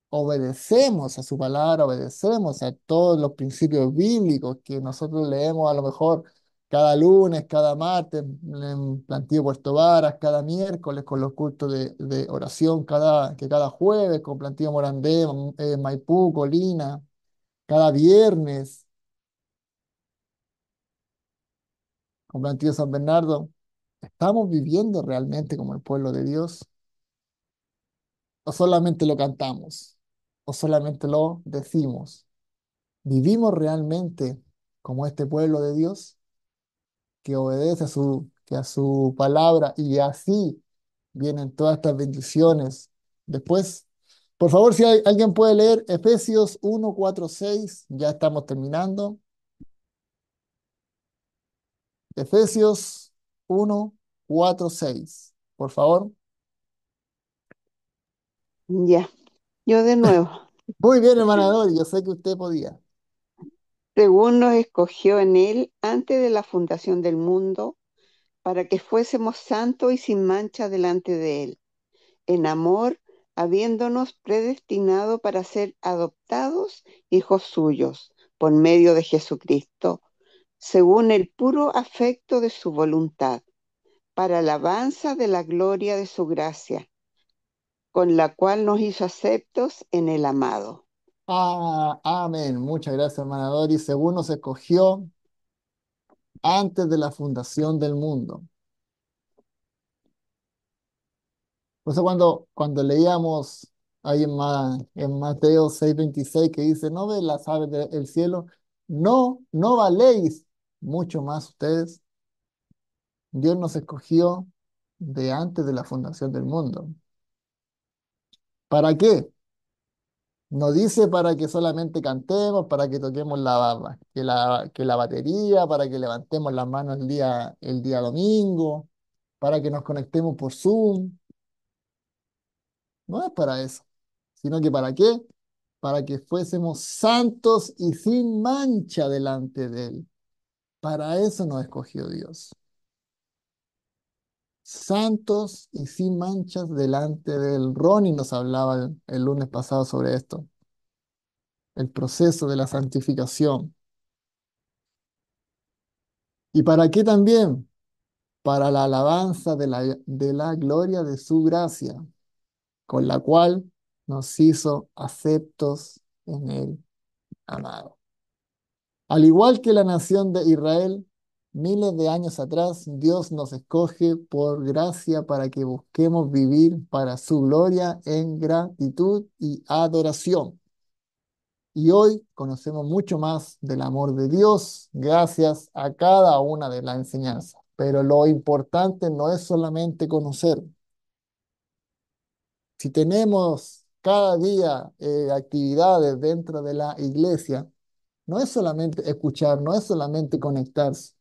¿Obedecemos a su palabra? ¿Obedecemos a todos los principios bíblicos que nosotros leemos a lo mejor cada lunes, cada martes, en Plantío Puerto Varas, cada miércoles con los cultos de oración, cada jueves con Plantío Morandé, Maipú, Colina? Cada viernes, con Plantío San Bernardo, ¿estamos viviendo realmente como el pueblo de Dios? ¿O solamente lo cantamos? ¿O solamente lo decimos? ¿Vivimos realmente como este pueblo de Dios que obedece a su palabra y así vienen todas estas bendiciones? Después, por favor, si alguien puede leer Efesios 1, 4, 6, ya estamos terminando. Efesios 1, 4, 6. Por favor. Ya, yo de nuevo. Muy bien, hermana Dori, yo sé que usted podía. Según nos escogió en Él antes de la fundación del mundo, para que fuésemos santos y sin mancha delante de Él, en amor, habiéndonos predestinado para ser adoptados hijos suyos por medio de Jesucristo, según el puro afecto de su voluntad, para alabanza de la gloria de su gracia, con la cual nos hizo aceptos en el amado. Amén. Muchas gracias, hermana Dori. Según nos escogió antes de la fundación del mundo. Por eso cuando leíamos ahí en Mateo 6:26 que dice, no ve las aves del cielo, no valéis mucho más ustedes. Dios nos escogió de antes de la fundación del mundo. ¿Para qué? No dice para que solamente cantemos, para que toquemos que la batería, para que levantemos las manos el día domingo, para que nos conectemos por Zoom. No es para eso, sino que ¿para qué? Para que fuésemos santos y sin mancha delante de Él. Para eso nos escogió Dios. Santos y sin manchas delante de Él. Ronnie nos hablaba el lunes pasado sobre esto, el proceso de la santificación. ¿Y para qué también? Para la alabanza de la gloria de su gracia, con la cual nos hizo aceptos en el amado. Al igual que la nación de Israel, miles de años atrás, Dios nos escoge por gracia para que busquemos vivir para su gloria en gratitud y adoración. Y hoy conocemos mucho más del amor de Dios gracias a cada una de las enseñanzas. Pero lo importante no es solamente conocer. Si tenemos cada día actividades dentro de la iglesia, no es solamente escuchar, no es solamente conectarse,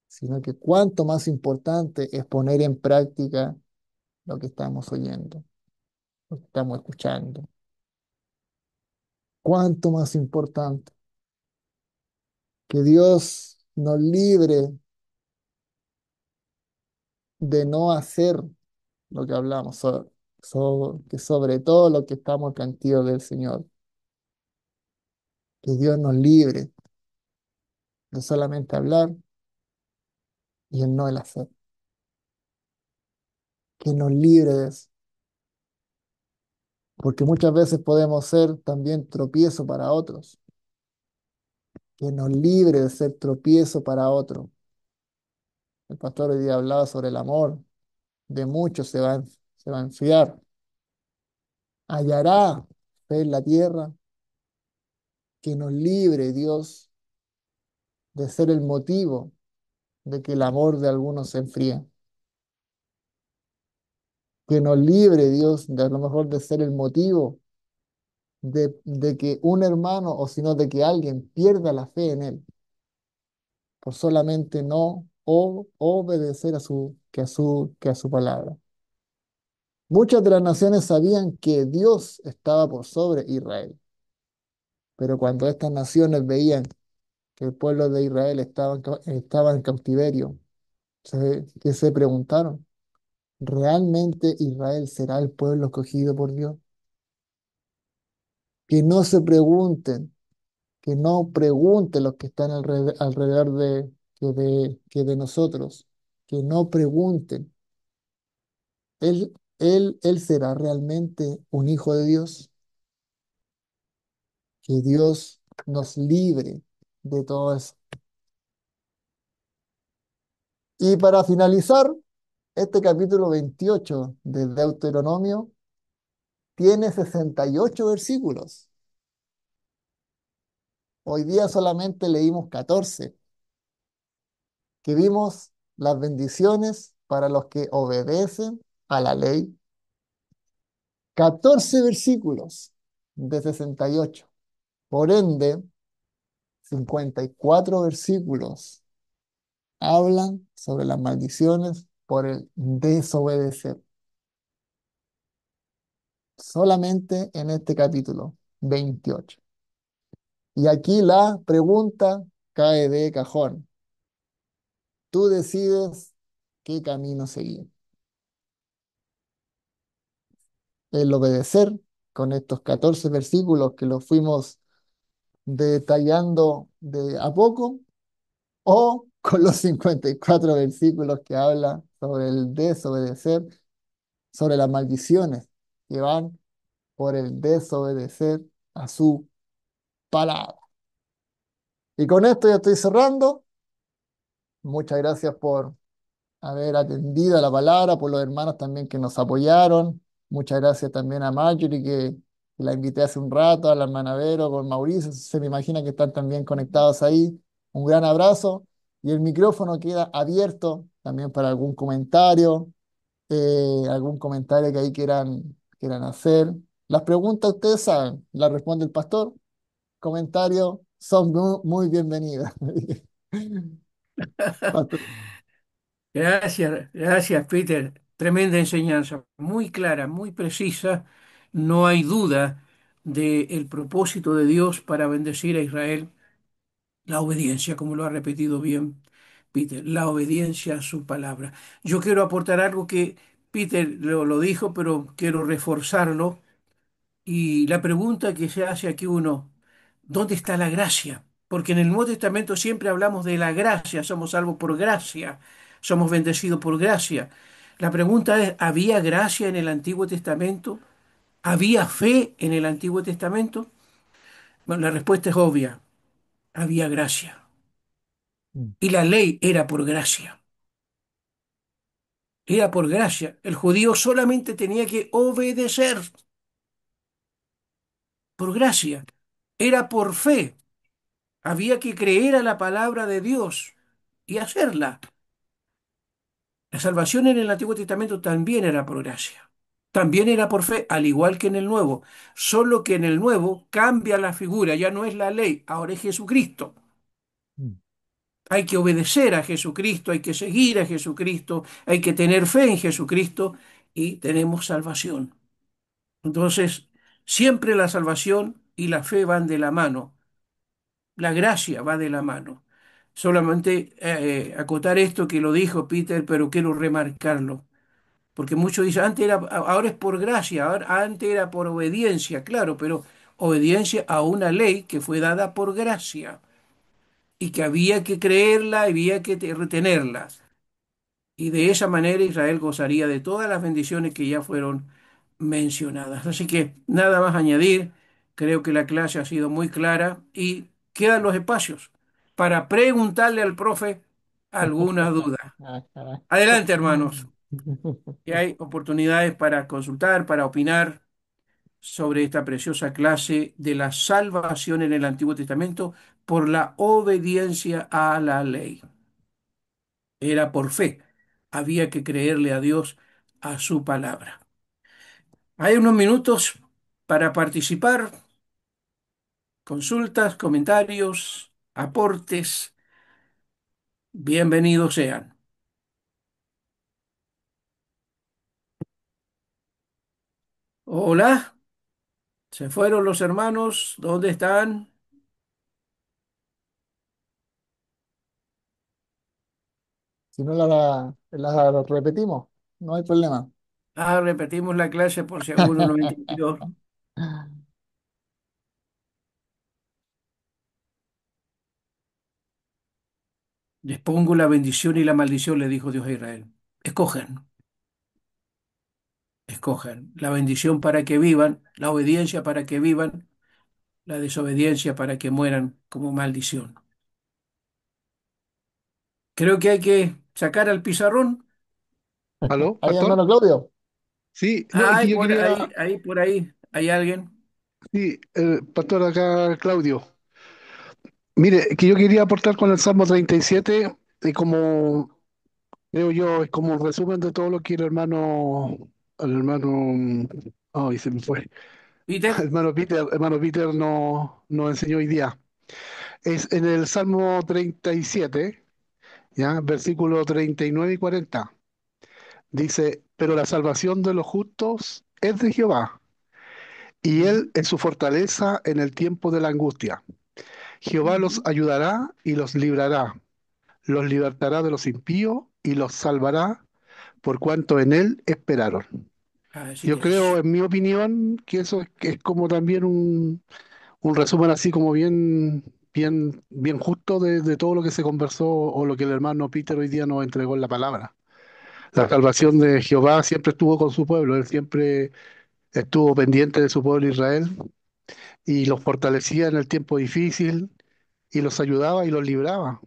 sino que cuánto más importante es poner en práctica lo que estamos oyendo, lo que estamos escuchando. Cuánto más importante que Dios nos libre de no hacer lo que hablamos, que sobre todo lo que estamos planteados del Señor, que Dios nos libre de solamente hablar y el no el hacer, que nos libre de eso, porque muchas veces podemos ser también tropiezo para otros, que nos libre de ser tropiezo para otros. El pastor hoy día hablaba sobre el amor, de muchos se va a enfriar. Hallará fe en la tierra, que nos libre Dios de ser el motivo de que el amor de algunos se enfríe, que nos libre Dios de a lo mejor de ser el motivo de que un hermano o sino de que alguien pierda la fe en él por solamente no obedecer que a su palabra. Muchas de las naciones sabían que Dios estaba por sobre Israel, pero cuando estas naciones veían que el pueblo de Israel estaba en cautiverio, que se preguntaron, ¿realmente Israel será el pueblo escogido por Dios? Que no se pregunten, que no pregunten los que están alrededor que de nosotros, que no pregunten, ¿él será realmente un hijo de Dios? Que Dios nos libre de todo eso. Y para finalizar, este capítulo 28 de Deuteronomio tiene 68 versículos. Hoy día solamente leímos 14, que vimos las bendiciones para los que obedecen a la ley. 14 versículos de 68. Por ende, 54 versículos hablan sobre las maldiciones por el desobedecer. Solamente en este capítulo 28. Y aquí la pregunta cae de cajón. Tú decides qué camino seguir. El obedecer con estos 14 versículos que los fuimos detallando de a poco, o con los 54 versículos que habla sobre el desobedecer, sobre las maldiciones que van por el desobedecer a su palabra. Y con esto ya estoy cerrando. Muchas gracias por haber atendido a la palabra, por los hermanos también que nos apoyaron. Muchas gracias también a Marjorie, que la invité hace un rato, a la hermana Vero, con Mauricio, se me imagina que están también conectados ahí. Un gran abrazo y el micrófono queda abierto también para algún comentario que ahí quieran hacer. Las preguntas ustedes saben, las responde el pastor. Comentarios son muy bienvenidas. Pastor. Gracias, gracias, Peter. Tremenda enseñanza, muy clara, muy precisa. No hay duda del propósito de Dios para bendecir a Israel. La obediencia, como lo ha repetido bien Peter, la obediencia a su palabra. Yo quiero aportar algo que Peter lo dijo, pero quiero reforzarlo. Y la pregunta que se hace aquí uno, ¿dónde está la gracia? Porque en el Nuevo Testamento siempre hablamos de la gracia, somos salvos por gracia, somos bendecidos por gracia. La pregunta es, ¿había gracia en el Antiguo Testamento? ¿Había fe en el Antiguo Testamento? Bueno, la respuesta es obvia, había gracia. Y la ley era por gracia, era por gracia. El judío solamente tenía que obedecer por gracia, era por fe. Había que creer a la palabra de Dios y hacerla. La salvación en el Antiguo Testamento también era por gracia. También era por fe, al igual que en el Nuevo, solo que en el Nuevo cambia la figura, ya no es la ley, ahora es Jesucristo. Mm. Hay que obedecer a Jesucristo, hay que seguir a Jesucristo, hay que tener fe en Jesucristo y tenemos salvación. Entonces, siempre la salvación y la fe van de la mano, la gracia va de la mano. Solamente acotar esto que lo dijo Peter, pero quiero remarcarlo. Porque muchos dicen, antes era, ahora es por gracia, antes era por obediencia, claro, pero obediencia a una ley que fue dada por gracia y que había que creerla, había que retenerla. Y de esa manera Israel gozaría de todas las bendiciones que ya fueron mencionadas. Así que nada más añadir, creo que la clase ha sido muy clara y quedan los espacios para preguntarle al profe alguna duda. Ah, caray. Adelante, hermanos. Y hay oportunidades para consultar, para opinar sobre esta preciosa clase de la salvación en el Antiguo Testamento por la obediencia a la ley. Era por fe. Había que creerle a Dios, a su palabra. Hay unos minutos para participar, consultas, comentarios, aportes. Bienvenidos sean. Hola, ¿se fueron los hermanos? ¿Dónde están? Si no la repetimos, no hay problema. Ah, repetimos la clase por si alguno no entendió. Les pongo la bendición y la maldición, le dijo Dios a Israel. Escojan, escojan. La bendición para que vivan, la obediencia para que vivan, la desobediencia para que mueran como maldición. Creo que hay que sacar al pizarrón. ¿Aló, Ahí, pastor? hermano Claudio. Sí, no, es Ay, que yo por quería, ahí, ahí, por ahí, hay alguien. sí, pastor acá, Claudio. Mire, que yo quería aportar con el Salmo 37, y como creo yo, es como un resumen de todo lo que el hermano, ay, se me fue, Peter, hermano Peter nos enseñó hoy día. Es en el Salmo 37, ya, versículos 39 y 40. Dice, pero la salvación de los justos es de Jehová, y ujú, él es su fortaleza en el tiempo de la angustia. Jehová los ujú. ayudará y los librará, los libertará de los impíos y los salvará por cuanto en él esperaron. Así Yo creo, es. en mi opinión, que eso es como también un resumen así como bien justo de todo lo que se conversó o lo que el hermano Peter hoy día nos entregó en la palabra. La salvación de Jehová siempre estuvo con su pueblo, él siempre estuvo pendiente de su pueblo Israel y los fortalecía en el tiempo difícil y los ayudaba y los libraba.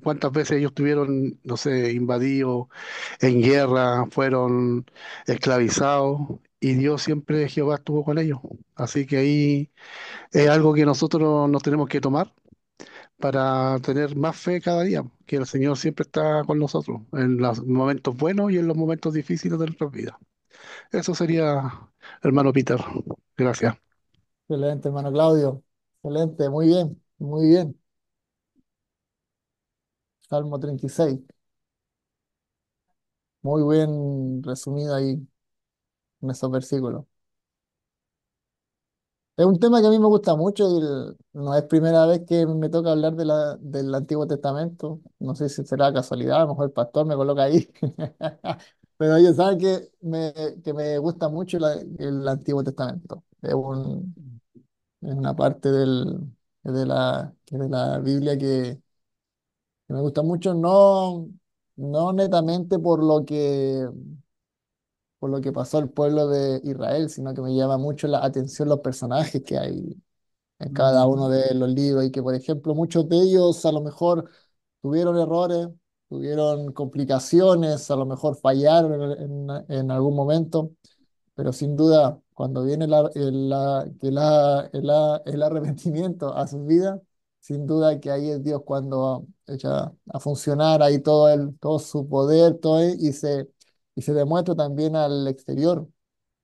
¿Cuántas veces ellos tuvieron, no sé, invadidos, en guerra, fueron esclavizados y Dios siempre, Jehová estuvo con ellos? Así que ahí es algo que nosotros nos tenemos que tomar para tener más fe cada día, que el Señor siempre está con nosotros en los momentos buenos y en los momentos difíciles de nuestras vidas. Eso sería, hermano Peter. Gracias. Excelente, hermano Claudio. Excelente, muy bien, muy bien. Salmo 36. Muy bien resumido ahí en esos versículos. Es un tema que a mí me gusta mucho y no es primera vez que me toca hablar del Antiguo Testamento. No sé si será casualidad, a lo mejor el pastor me coloca ahí. Pero ellos saben que me gusta mucho el Antiguo Testamento. Es una parte de la Biblia que me gusta mucho, no netamente por lo que pasó al pueblo de Israel, sino que me llama mucho la atención los personajes que hay en cada uno de los libros y que, por ejemplo, muchos de ellos a lo mejor tuvieron errores, tuvieron complicaciones, a lo mejor fallaron en algún momento, pero sin duda, cuando viene el arrepentimiento a sus vidas, sin duda que ahí es Dios cuando echa a funcionar ahí todo su poder, y se demuestra también al exterior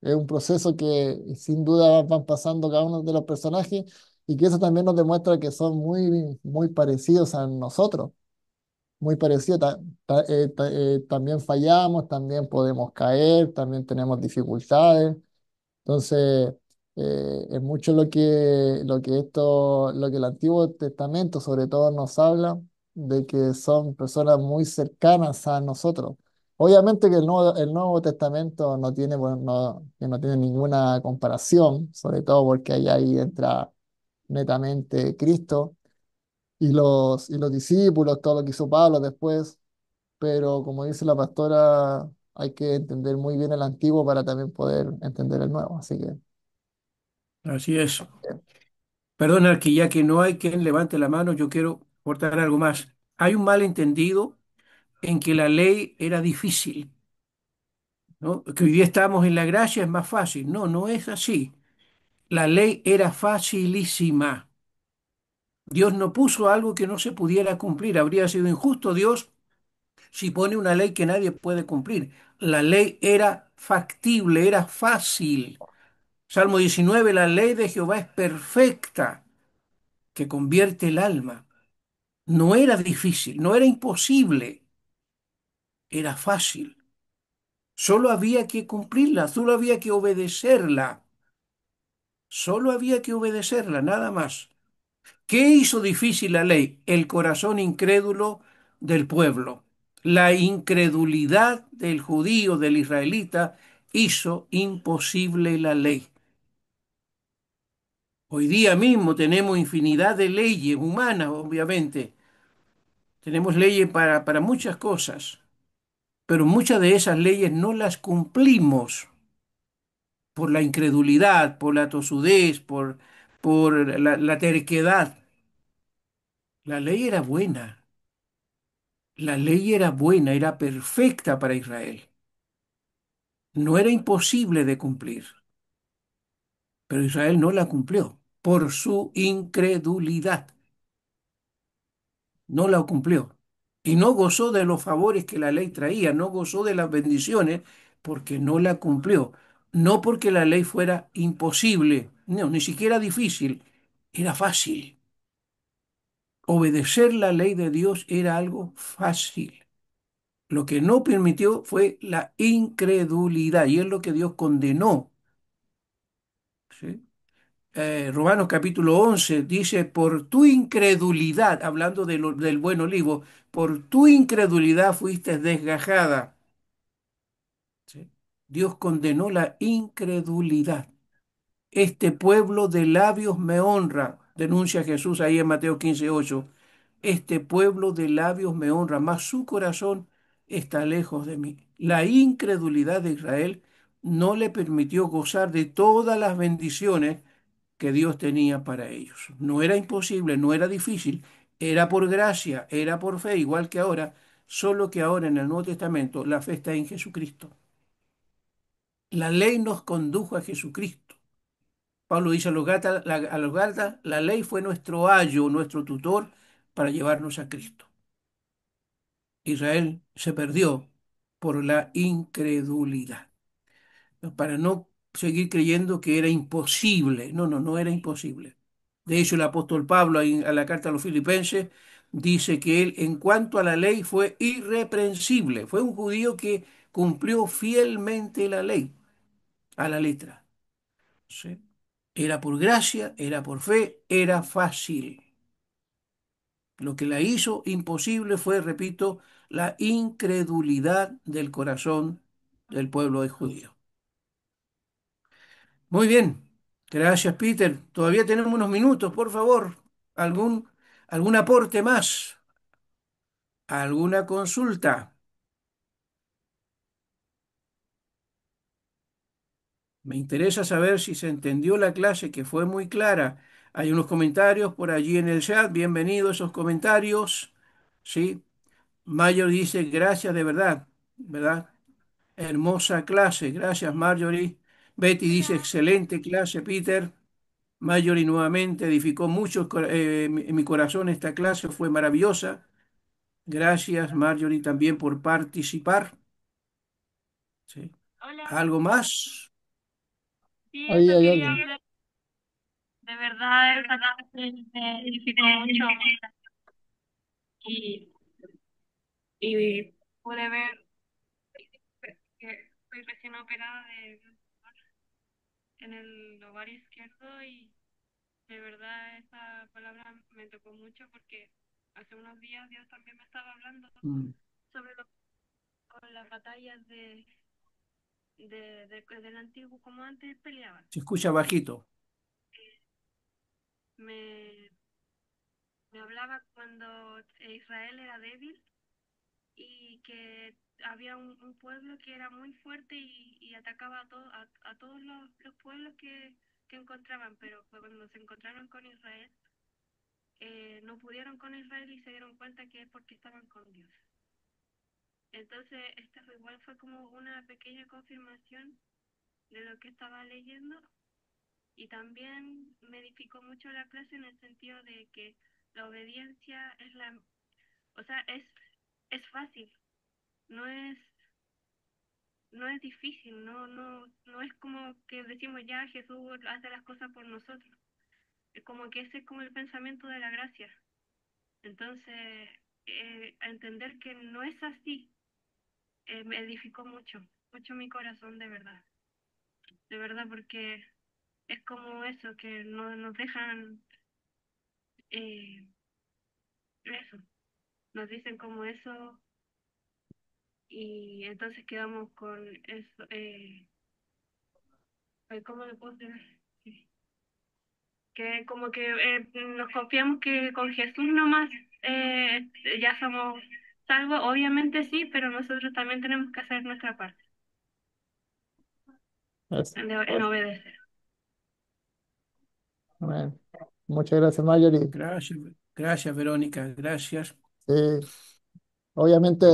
Es un proceso que sin duda van pasando cada uno de los personajes y que eso también nos demuestra que son muy parecidos a nosotros, muy parecidos. También fallamos, también podemos caer, también tenemos dificultades. Entonces, es mucho lo que el Antiguo Testamento sobre todo nos habla de que son personas muy cercanas a nosotros. Obviamente que el Nuevo Testamento no tiene, bueno, que no tiene ninguna comparación, sobre todo porque ahí entra netamente Cristo y los discípulos, todo lo que hizo Pablo después, pero como dice la pastora, hay que entender muy bien el Antiguo para también poder entender el Nuevo. Así que... Así es. Perdona que ya que no hay quien levante la mano, yo quiero aportar algo más. Hay un malentendido en que la ley era difícil, ¿no? Que hoy día estamos en la gracia es más fácil. No, no es así. La ley era facilísima. Dios no puso algo que no se pudiera cumplir. Habría sido injusto Dios si pone una ley que nadie puede cumplir. La ley era factible, era fácil. Salmo 19, la ley de Jehová es perfecta, que convierte el alma. No era difícil, no era imposible, era fácil. Solo había que cumplirla, solo había que obedecerla, solo había que obedecerla, nada más. ¿Qué hizo difícil la ley? El corazón incrédulo del pueblo. La incredulidad del judío, del israelita, hizo imposible la ley. Hoy día mismo tenemos infinidad de leyes humanas, obviamente. Tenemos leyes para muchas cosas, pero muchas de esas leyes no las cumplimos por la incredulidad, por la tosudez, por la terquedad. La ley era buena, la ley era buena, era perfecta para Israel. No era imposible de cumplir, pero Israel no la cumplió por su incredulidad. No la cumplió. Y no gozó de los favores que la ley traía, no gozó de las bendiciones porque no la cumplió. No porque la ley fuera imposible, no, ni siquiera difícil, era fácil. Obedecer la ley de Dios era algo fácil. Lo que no permitió fue la incredulidad y es lo que Dios condenó. ¿Sí? Romanos capítulo 11 dice, por tu incredulidad, hablando del buen olivo, por tu incredulidad fuiste desgajada. ¿Sí? Dios condenó la incredulidad. Este pueblo de labios me honra, denuncia Jesús ahí en Mateo 15:8. Este pueblo de labios me honra, mas su corazón está lejos de mí. La incredulidad de Israel no le permitió gozar de todas las bendiciones que Dios tenía para ellos. No era imposible, no era difícil, era por gracia, era por fe, igual que ahora, solo que ahora en el Nuevo Testamento la fe está en Jesucristo. La ley nos condujo a Jesucristo. Pablo dice a los Gálatas, la ley fue nuestro ayo, nuestro tutor para llevarnos a Cristo. Israel se perdió por la incredulidad, para no seguir creyendo que era imposible. No, no, no era imposible. De hecho, el apóstol Pablo, ahí a la carta a los Filipenses, dice que él, en cuanto a la ley, fue irreprensible. Fue un judío que cumplió fielmente la ley, a la letra. ¿Sí? Era por gracia, era por fe, era fácil. Lo que la hizo imposible fue, repito, la incredulidad del corazón del pueblo de judío. Muy bien, gracias Peter. Todavía tenemos unos minutos, por favor. ¿Algún, algún aporte más? ¿Alguna consulta? Me interesa saber si se entendió la clase, que fue muy clara. Hay unos comentarios por allí en el chat. Bienvenidos esos comentarios. Sí, Mayor dice gracias de verdad, ¿verdad? Hermosa clase. Gracias, Marjorie. Betty dice excelente clase, Peter. Marjorie nuevamente edificó mucho en mi corazón. Esta clase fue maravillosa. Gracias, Marjorie, también por participar. ¿Sí? ¿Algo más? Sí, Ahí eso hay quería alguien. hablar. De verdad, esa clase me edificó mucho y, y pude ver que soy recién operada en el ovario izquierdo y de verdad esa palabra me tocó mucho porque hace unos días Dios también me estaba hablando Mm. sobre con las batallas del antiguo, como antes peleaban. Se escucha bajito. Me, me hablaba cuando Israel era débil y que había un pueblo que era muy fuerte y atacaba a todos los pueblos que encontraban, pero cuando se encontraron con Israel, no pudieron con Israel y se dieron cuenta que es porque estaban con Dios. Entonces, esta fue, igual fue como una pequeña confirmación de lo que estaba leyendo y también me edificó mucho la clase en el sentido de que la obediencia es o sea, es fácil, no es, no es difícil, no es como que decimos ya Jesús hace las cosas por nosotros, es como que ese es como el pensamiento de la gracia. Entonces, entender que no es así, me edificó mucho, mucho mi corazón de verdad, porque es como eso, que no nos dejan, eh, eso, nos dicen como eso y entonces quedamos con eso, ¿cómo le puedo decir? Que como que nos confiamos que con Jesús nomás eh, ya somos salvos, obviamente sí, pero nosotros también tenemos que hacer nuestra parte Eso. en obedecer. Amén. Muchas gracias, Marjorie. Gracias, gracias, Verónica, gracias. Sí, obviamente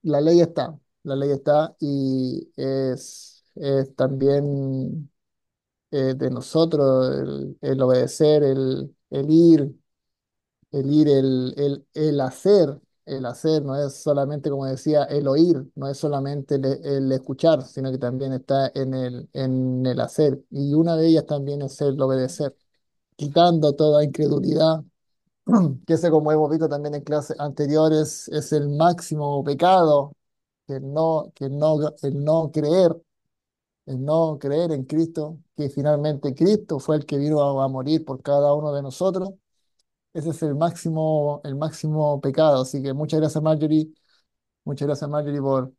la ley está y es también de nosotros el obedecer, el hacer, no es solamente, como decía, el oír, no es solamente el escuchar, sino que también está en el hacer. Y una de ellas también es el obedecer, quitando toda incredulidad, que ese, como hemos visto también en clases anteriores, es el máximo pecado, el no creer en Cristo, que finalmente Cristo fue el que vino a morir por cada uno de nosotros. Ese es el máximo pecado. Así que muchas gracias Marjorie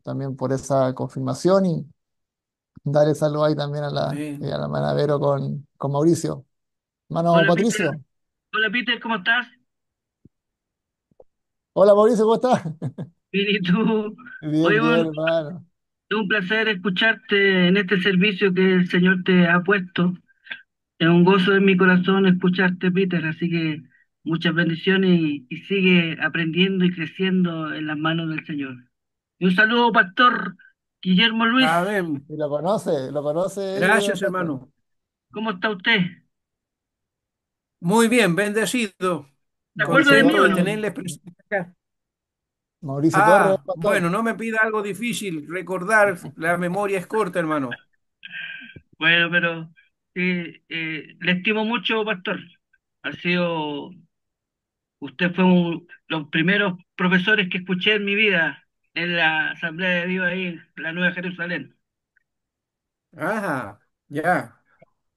también por esa confirmación y darle saludo ahí también Amén. a la hermana Vero con Mauricio. Hermano Hola Peter, Patricio. hola Peter, ¿cómo estás? Hola Mauricio, ¿cómo estás? Bien, ¿y tú? Bien, Oye, bien, bueno, hermano. es un placer escucharte en este servicio que el Señor te ha puesto. Es un gozo en mi corazón escucharte, Peter, así que muchas bendiciones y sigue aprendiendo y creciendo en las manos del Señor. Y un saludo, Pastor Guillermo Luis, Amén. Y lo conoce él, Gracias, pastor. hermano. ¿cómo está usted? Muy bien, bendecido, ¿Se acuerda Mauricio de mí contento o de no? Torres, tenerles presente acá. Mauricio Torres, Ah, pastor. bueno, no me pida algo difícil, recordar, la memoria es corta, hermano. Bueno, pero le estimo mucho, Pastor. Ha sido Usted fue los primeros profesores que escuché en mi vida en la Asamblea de Dios ahí, en la Nueva Jerusalén. Ajá, ya.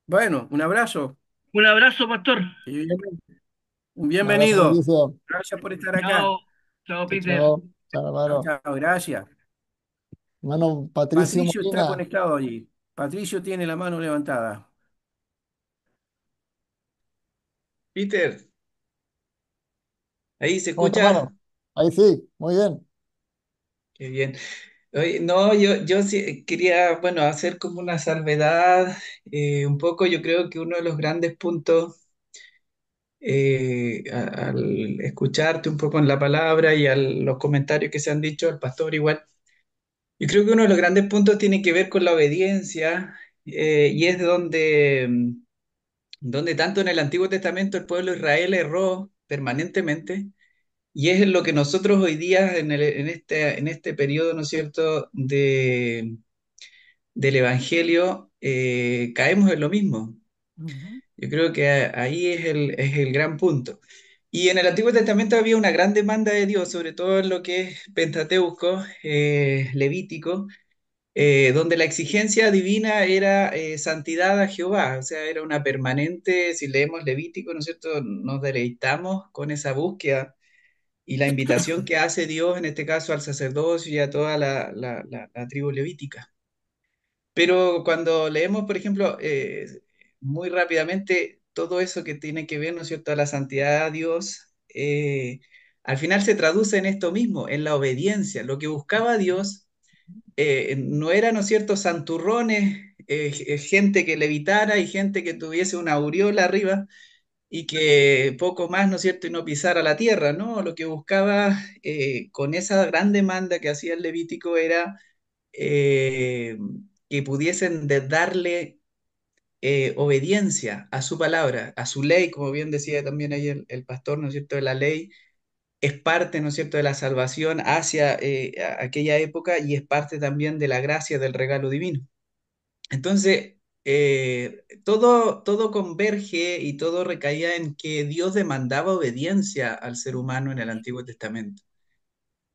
Bueno, un abrazo Un abrazo, pastor. y un Un abrazo, bienvenido. Mauricio. Gracias por estar acá. Chao, chao, Chao, Peter. chao. Chao, Chao, hermano. chao, gracias. Hermano Patricio Patricio está Molina. conectado allí. Patricio tiene la mano levantada. Peter, ahí se ¿Cómo está, escucha. hermano? Ahí sí, muy bien. Qué bien. Oye, no, yo sí quería, bueno, hacer como una salvedad, un poco. Yo creo que uno de los grandes puntos, al escucharte un poco en la palabra y a los comentarios que se han dicho al pastor igual, yo creo que uno de los grandes puntos tiene que ver con la obediencia, y es donde tanto en el Antiguo Testamento el pueblo de Israel erró permanentemente. Y es lo que nosotros hoy día en este periodo, ¿no es cierto?, del Evangelio, caemos en lo mismo. Ujú. Yo creo que ahí es el gran punto. Y en el Antiguo Testamento había una gran demanda de Dios, sobre todo en lo que es Pentateuco, Levítico, donde la exigencia divina era santidad a Jehová, o sea, era una permanente, si leemos Levítico, ¿no es cierto?, nos deleitamos con esa búsqueda y la invitación que hace Dios, en este caso al sacerdocio y a toda la tribu levítica. Pero cuando leemos, por ejemplo, muy rápidamente todo eso que tiene que ver, ¿no es cierto?, a la santidad a Dios, al final se traduce en esto mismo, en la obediencia. Lo que buscaba Dios no era, ¿no es cierto?, santurrones, gente que levitara y gente que tuviese una aureola arriba y que poco más, ¿no es cierto?, y no pisara la tierra, ¿no? Lo que buscaba con esa gran demanda que hacía el Levítico era eh, que pudiesen darle obediencia a su palabra, a su ley, como bien decía también ahí el pastor, ¿no es cierto?, de la ley es parte, ¿no es cierto?, de la salvación hacia aquella época y es parte también de la gracia del regalo divino. Entonces, todo converge y todo recaía en que Dios demandaba obediencia al ser humano en el Antiguo Testamento.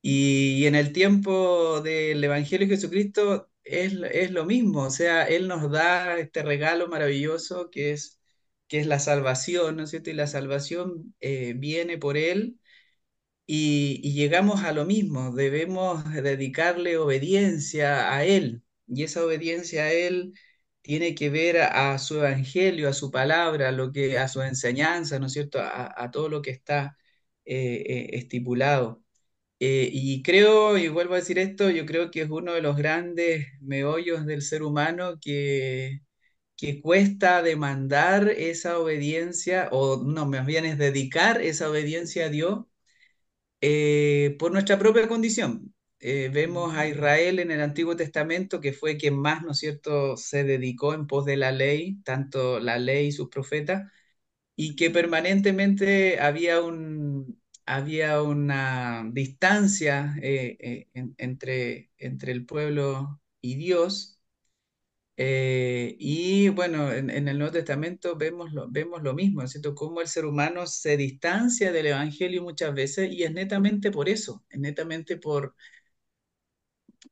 Y en el tiempo del Evangelio de Jesucristo es lo mismo, o sea, Él nos da este regalo maravilloso que es la salvación, ¿no es cierto? Y la salvación viene por Él y llegamos a lo mismo, debemos dedicarle obediencia a Él, y esa obediencia a Él tiene que ver a su evangelio, a su palabra, a su enseñanza, ¿no es cierto? A todo lo que está estipulado. Y creo, y vuelvo a decir esto, yo creo que es uno de los grandes meollos del ser humano que cuesta demandar esa obediencia, o no, más bien es dedicar esa obediencia a Dios por nuestra propia condición. Vemos a Israel en el Antiguo Testamento, que fue quien más, ¿no es cierto?, se dedicó en pos de la ley, tanto la ley y sus profetas, y que permanentemente había una distancia entre el pueblo y Dios. Y bueno, en el Nuevo Testamento vemos lo mismo, ¿no es cierto? Cómo el ser humano se distancia del Evangelio muchas veces y es netamente por eso, es netamente por,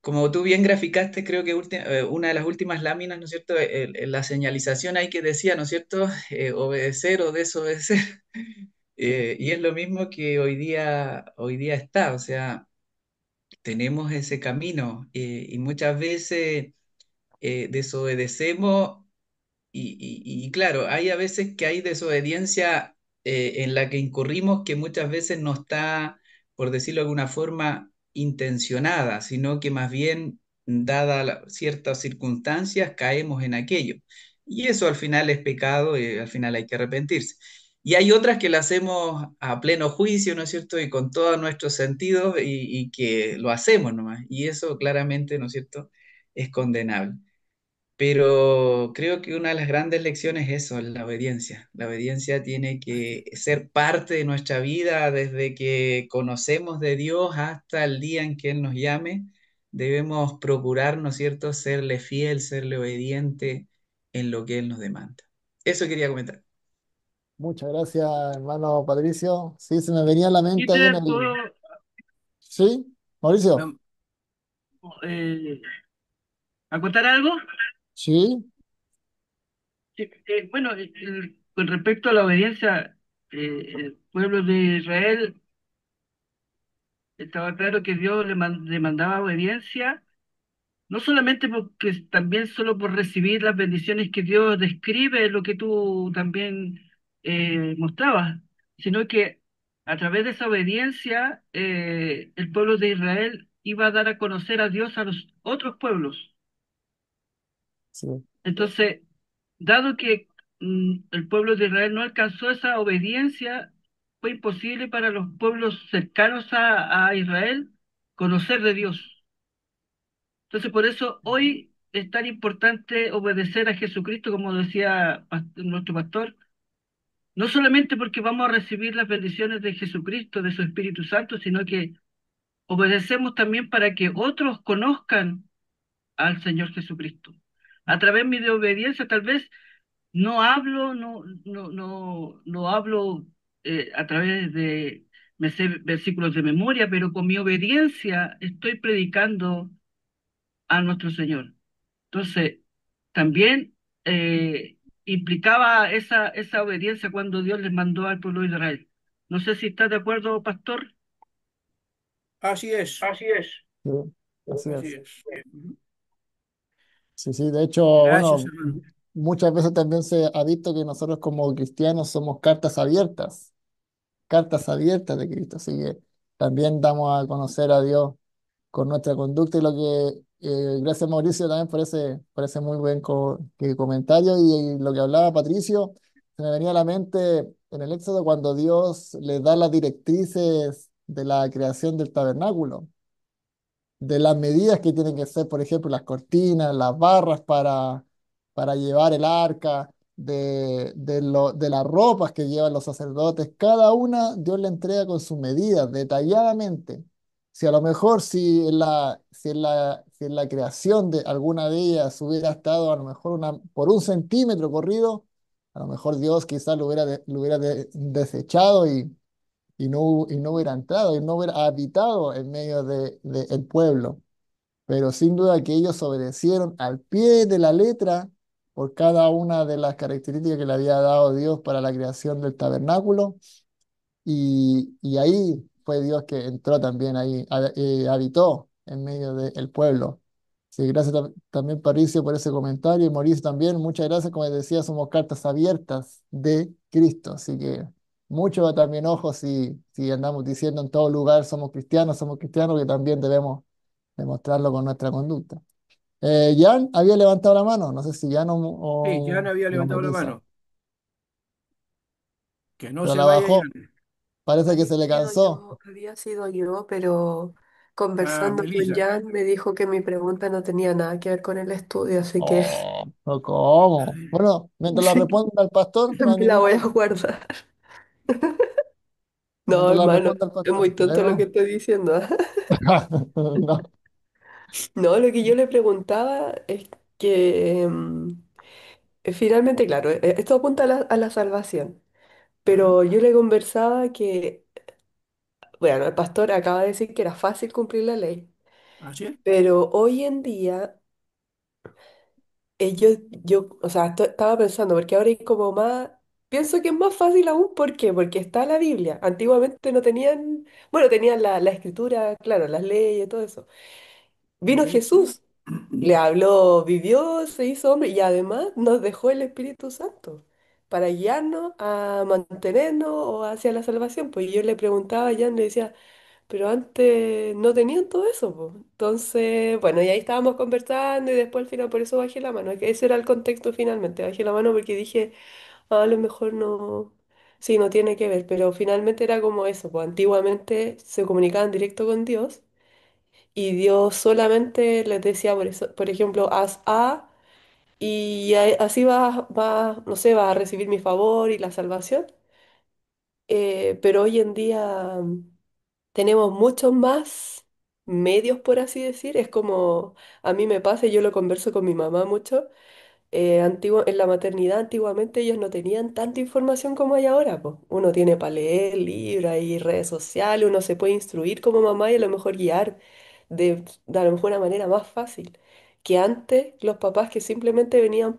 como tú bien graficaste, creo que una de las últimas láminas, ¿no es cierto? La señalización ahí que decía, ¿no es cierto? Obedecer o desobedecer. Y es lo mismo que hoy día está, o sea, tenemos ese camino y muchas veces desobedecemos. Y claro, hay a veces que hay desobediencia en la que incurrimos que muchas veces no está, por decirlo de alguna forma, intencionada, sino que más bien, dadas ciertas circunstancias, caemos en aquello. Y eso al final es pecado y al final hay que arrepentirse. Y hay otras que las hacemos a pleno juicio, ¿no es cierto? Y con todos nuestros sentidos y que lo hacemos nomás. Y eso claramente, ¿no es cierto? Es condenable. Pero creo que una de las grandes lecciones es eso, la obediencia. La obediencia tiene que ser parte de nuestra vida desde que conocemos de Dios hasta el día en que Él nos llame. Debemos procurar, ¿no es cierto?, serle fiel, serle obediente en lo que Él nos demanda. Eso quería comentar. Muchas gracias, hermano Patricio. Sí, se me venía a la mente ahí en Peter, el... ¿puedo Sí, Mauricio. No, eh, acotar algo? Sí, Sí, bueno, con respecto a la obediencia, el pueblo de Israel estaba claro que Dios le mandaba obediencia, no solamente porque también solo por recibir las bendiciones que Dios describe, lo que tú también mostrabas, sino que a través de esa obediencia el pueblo de Israel iba a dar a conocer a Dios a los otros pueblos. sí, Entonces, dado que el pueblo de Israel no alcanzó esa obediencia, fue imposible para los pueblos cercanos a Israel conocer de Dios. Entonces, por eso hoy es tan importante obedecer a Jesucristo, como decía nuestro pastor, no solamente porque vamos a recibir las bendiciones de Jesucristo, de su Espíritu Santo, sino que obedecemos también para que otros conozcan al Señor Jesucristo. A través de mi de obediencia, tal vez no hablo, no hablo a través de me sé versículos de memoria, pero con mi obediencia estoy predicando a nuestro Señor. Entonces, también implicaba esa obediencia cuando Dios les mandó al pueblo de Israel. No sé si está de acuerdo, pastor. Así es, Así es. Sí, así así es. es. Ujú. Sí, sí, de hecho, Gracias, bueno, hermano. muchas veces también se ha visto que nosotros como cristianos somos cartas abiertas de Cristo, así que también damos a conocer a Dios con nuestra conducta y lo que, gracias Mauricio también por ese muy buen comentario y lo que hablaba Patricio, se me venía a la mente en el Éxodo cuando Dios les da las directrices de la creación del tabernáculo, de las medidas que tienen que ser, por ejemplo, las cortinas, las barras para llevar el arca, de las ropas que llevan los sacerdotes. Cada una Dios le entrega con sus medidas, detalladamente. Si a lo mejor si en la creación de alguna de ellas hubiera estado a lo mejor por un centímetro corrido, a lo mejor Dios quizás lo hubiera desechado y no hubiera entrado y no hubiera habitado en medio el pueblo. Pero sin duda que ellos obedecieron al pie de la letra por cada una de las características que le había dado Dios para la creación del tabernáculo. Y ahí fue Dios que entró también ahí, habitó en medio del pueblo. Sí, gracias también, Patricio, por ese comentario. Y Mauricio también, muchas gracias. Como decía, somos cartas abiertas de Cristo. Así que mucho también ojo si andamos diciendo en todo lugar somos cristianos, que también debemos demostrarlo con nuestra conducta. Jan había levantado la mano, no sé si Jan Sí, Jan había o levantado la Melissa, mano. Que no pero se la vaya, bajó. Jan. Parece que se le cansó. Había sido yo, pero Ah, conversando con Melissa. Jan me dijo que mi pregunta no tenía nada que ver con el estudio, así que Oh, no, ¿cómo? Bueno, mientras la responda el pastor, no hay me la ningún voy a problema. guardar. No, Mientras la hermano, responda el es pastor, muy tonto lo que pero estoy diciendo. no. No, lo que yo le preguntaba es que finalmente, claro, esto apunta a la salvación, Ujú. pero yo le conversaba que, bueno, el pastor acaba de decir que era fácil cumplir la ley, ¿Así es? pero hoy en día o sea, estaba pensando, porque ahora hay como más, pienso que es más fácil aún, ¿por qué? Porque está la Biblia. Antiguamente no tenían, bueno, tenían la escritura, claro, las leyes, todo eso. Vino Ujú. Jesús, le habló, vivió, se hizo hombre y además nos dejó el Espíritu Santo para guiarnos a mantenernos o hacia la salvación. Pues yo le preguntaba a Jan, le decía, pero antes no tenían todo eso, po. Entonces, bueno, y ahí estábamos conversando y después al final por eso bajé la mano. Que ese era el contexto finalmente. Bajé la mano porque dije, "Ah, a lo mejor no, sí, no tiene que ver, pero finalmente era como eso, pues antiguamente se comunicaban directo con Dios y Dios solamente les decía, por eso, por ejemplo, haz A y así no sé, vas a recibir mi favor y la salvación. Pero hoy en día tenemos muchos más medios, por así decir. Es como a mí me pasa, y yo lo converso con mi mamá mucho. En la maternidad, antiguamente ellos no tenían tanta información como hay ahora, po. Uno tiene para leer libros y redes sociales, uno se puede instruir como mamá y a lo mejor guiar de a lo mejor una manera más fácil. Que antes los papás que simplemente venían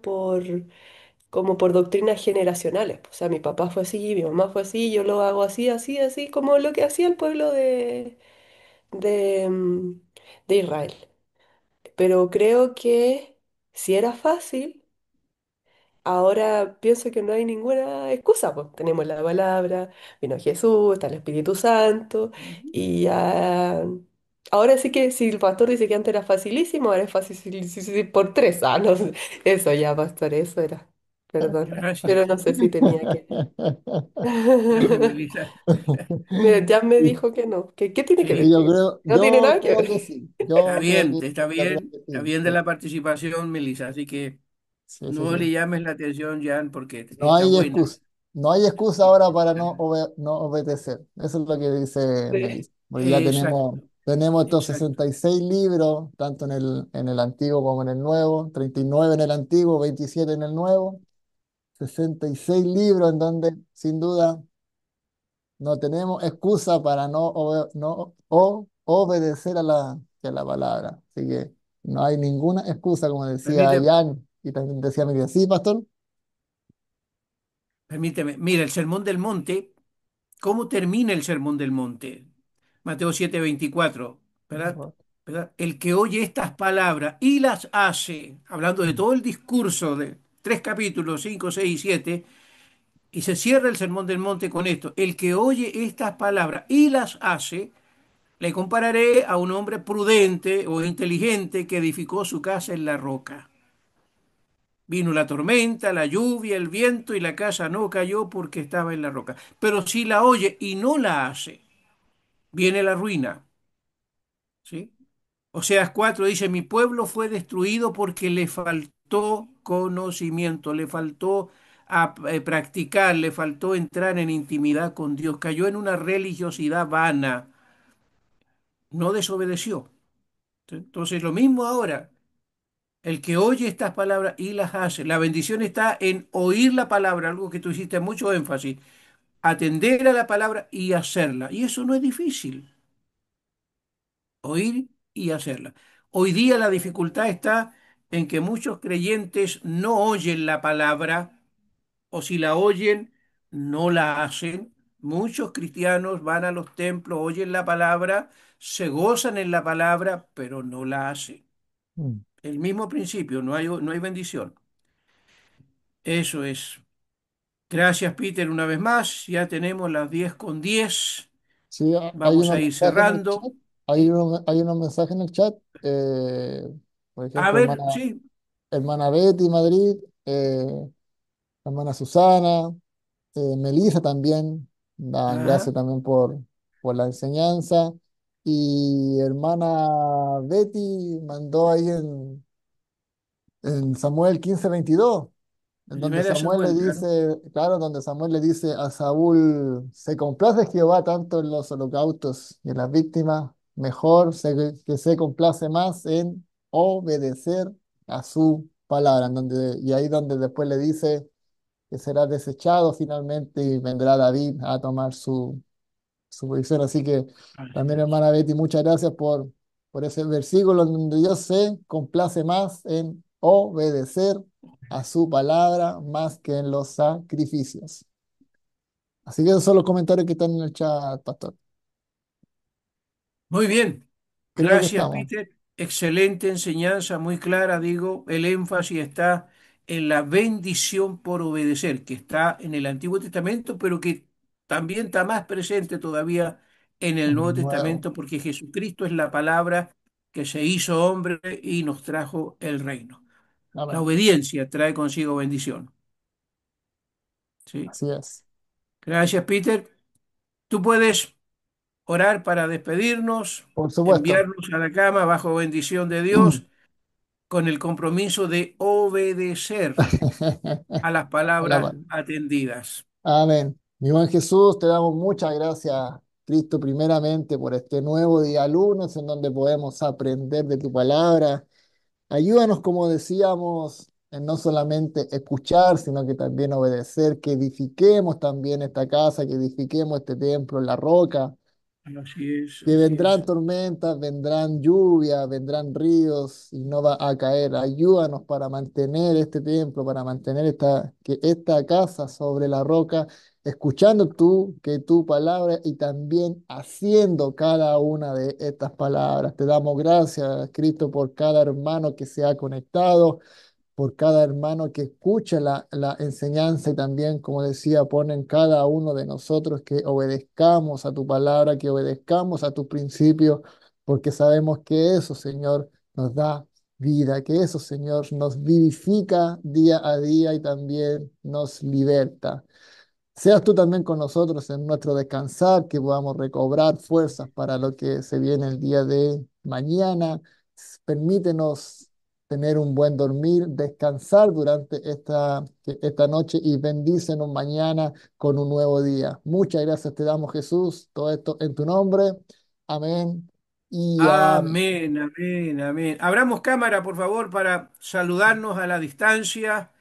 como por doctrinas generacionales. O sea, mi papá fue así, mi mamá fue así, yo lo hago así, así, así, como lo que hacía el pueblo de, mm, de Israel. Pero creo que si era fácil, ahora pienso que no hay ninguna excusa, pues tenemos la palabra, vino Jesús, está el Espíritu Santo, Ujú. y ya... Ahora sí que si el pastor dice que antes era facilísimo, ahora es fácil por tres. Ah, no, eso ya, pastor, eso era. Perdón. Gracias. Pero no sé si tenía que... Bueno, Melissa. Mira, ya me Sí, dijo que no. ¿Qué tiene que Sí, ver? No tiene yo nada que creo ver. que sí. Yo creo que está sí. bien de Sí, la participación, Melissa. Así que sí, sí, no le sí. llames la atención, Jan, porque No está hay buena. excusa. No hay excusa ahora para no obedecer. Eso es lo que dice Sí. Melissa. Porque ya Exacto. Tenemos estos Exacto. 66 libros, tanto en el Antiguo como en el Nuevo, 39 en el Antiguo, 27 en el Nuevo, 66 libros en donde sin duda no tenemos excusa para no obedecer a la palabra. Así que no hay ninguna excusa, como decía Permíteme, Jan y también decía Miguel. Sí, pastor. permíteme. Mira, el Sermón del Monte, ¿cómo termina el Sermón del Monte? Mateo 7:24, ¿verdad? ¿Verdad? El que oye estas palabras y las hace, hablando de todo el discurso de 3 capítulos, 5, 6 y 7, y se cierra el Sermón del Monte con esto: el que oye estas palabras y las hace, le compararé a un hombre prudente o inteligente que edificó su casa en la roca. Vino la tormenta, la lluvia, el viento y la casa no cayó porque estaba en la roca. Pero si la oye y no la hace, viene la ruina. ¿Sí? Oseas 4 dice: mi pueblo fue destruido porque le faltó conocimiento, le faltó practicar, le faltó entrar en intimidad con Dios, cayó en una religiosidad vana, no desobedeció. ¿Sí? Entonces, lo mismo ahora. El que oye estas palabras y las hace. La bendición está en oír la palabra, algo que tú hiciste mucho énfasis. Atender a la palabra y hacerla. Y eso no es difícil, oír y hacerla. Hoy día la dificultad está en que muchos creyentes no oyen la palabra, o si la oyen, no la hacen. Muchos cristianos van a los templos, oyen la palabra, se gozan en la palabra, pero no la hacen. Mm. El mismo principio, no hay bendición. Eso es. Gracias, Peter, una vez más. Ya tenemos las 10:10. Sí, hay Vamos unos a ir mensajes en el chat. cerrando. Hay unos mensajes en el chat. Por A ejemplo, ver, hermana, sí. hermana Betty, Madrid. Hermana Susana. Melissa también. Dan Ajá. gracias también por la enseñanza. Y hermana Betty mandó ahí en Samuel 15:22. En donde Primera de Samuel le Samuel, claro. dice, claro, donde Samuel le dice a Saúl, se complace Jehová tanto en los holocaustos y en las víctimas, mejor que se complace más en obedecer a su palabra. Y ahí donde después le dice que será desechado finalmente y vendrá David a tomar su posición. Así que Así también, es. hermana Betty, muchas gracias por ese versículo en donde Dios se complace más en obedecer a su palabra más que en los sacrificios. Así que esos son los comentarios que están en el chat, pastor. Muy bien. Creo que Gracias, estamos. Peter. Excelente enseñanza, muy clara, digo. El énfasis está en la bendición por obedecer, que está en el Antiguo Testamento, pero que también está más presente todavía en el Nuevo Nuevo. Testamento, porque Jesucristo es la palabra que se hizo hombre y nos trajo el reino. La Amén. obediencia trae consigo bendición. ¿Sí? Así es. Gracias, Peter. Tú puedes orar para despedirnos, Por supuesto. enviarnos a la cama bajo bendición de Dios, con el compromiso de obedecer a las palabras Alaba- atendidas. Amén. Mi buen Jesús, te damos muchas gracias, Cristo, primeramente por este nuevo día lunes en donde podemos aprender de tu palabra. Ayúdanos, como decíamos, en no solamente escuchar, sino que también obedecer, que edifiquemos también esta casa, que edifiquemos este templo en la roca, Así es, que así vendrán es. tormentas, vendrán lluvias, vendrán ríos y no va a caer. Ayúdanos para mantener este templo, para mantener esta casa sobre la roca, escuchando que tu palabra y también haciendo cada una de estas palabras. Te damos gracias, Cristo, por cada hermano que se ha conectado, por cada hermano que escucha la enseñanza y también, como decía, pone en cada uno de nosotros que obedezcamos a tu palabra, que obedezcamos a tus principios, porque sabemos que eso, Señor, nos da vida, que eso, Señor, nos vivifica día a día y también nos liberta. Seas tú también con nosotros en nuestro descansar, que podamos recobrar fuerzas para lo que se viene el día de mañana. Permítenos tener un buen dormir, descansar durante esta noche y bendícenos mañana con un nuevo día. Muchas gracias te damos, Jesús. Todo esto en tu nombre. Amén Y Amén, amén, amén. Abramos cámara, por favor, para saludarnos a la distancia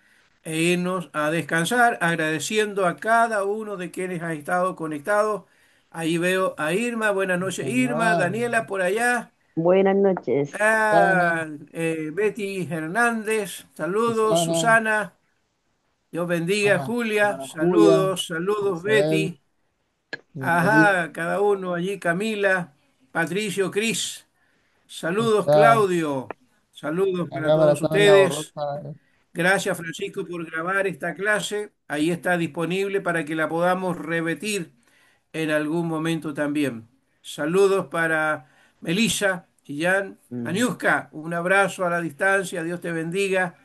e irnos a descansar, agradeciendo a cada uno de quienes ha estado conectados. Ahí veo a Irma, buenas noches, Irma, Iván, Daniela por allá, Buenas noches. Susana, Betty Hernández, saludos, Susana, Susana, Dios bendiga, hermana, Julia, hermana Julia, saludos, saludos, Isabel, Betty, Edith, ajá, cada uno allí, Camila, Patricio, Cris. Saludos, está Claudio. Saludos la para cámara todos está media ustedes. borrosa. Gracias, Francisco, por grabar esta clase. Ahí está disponible para que la podamos repetir en algún momento también. Saludos para Melissa y Jan. Mm. Aniuska, un abrazo a la distancia. Dios te bendiga.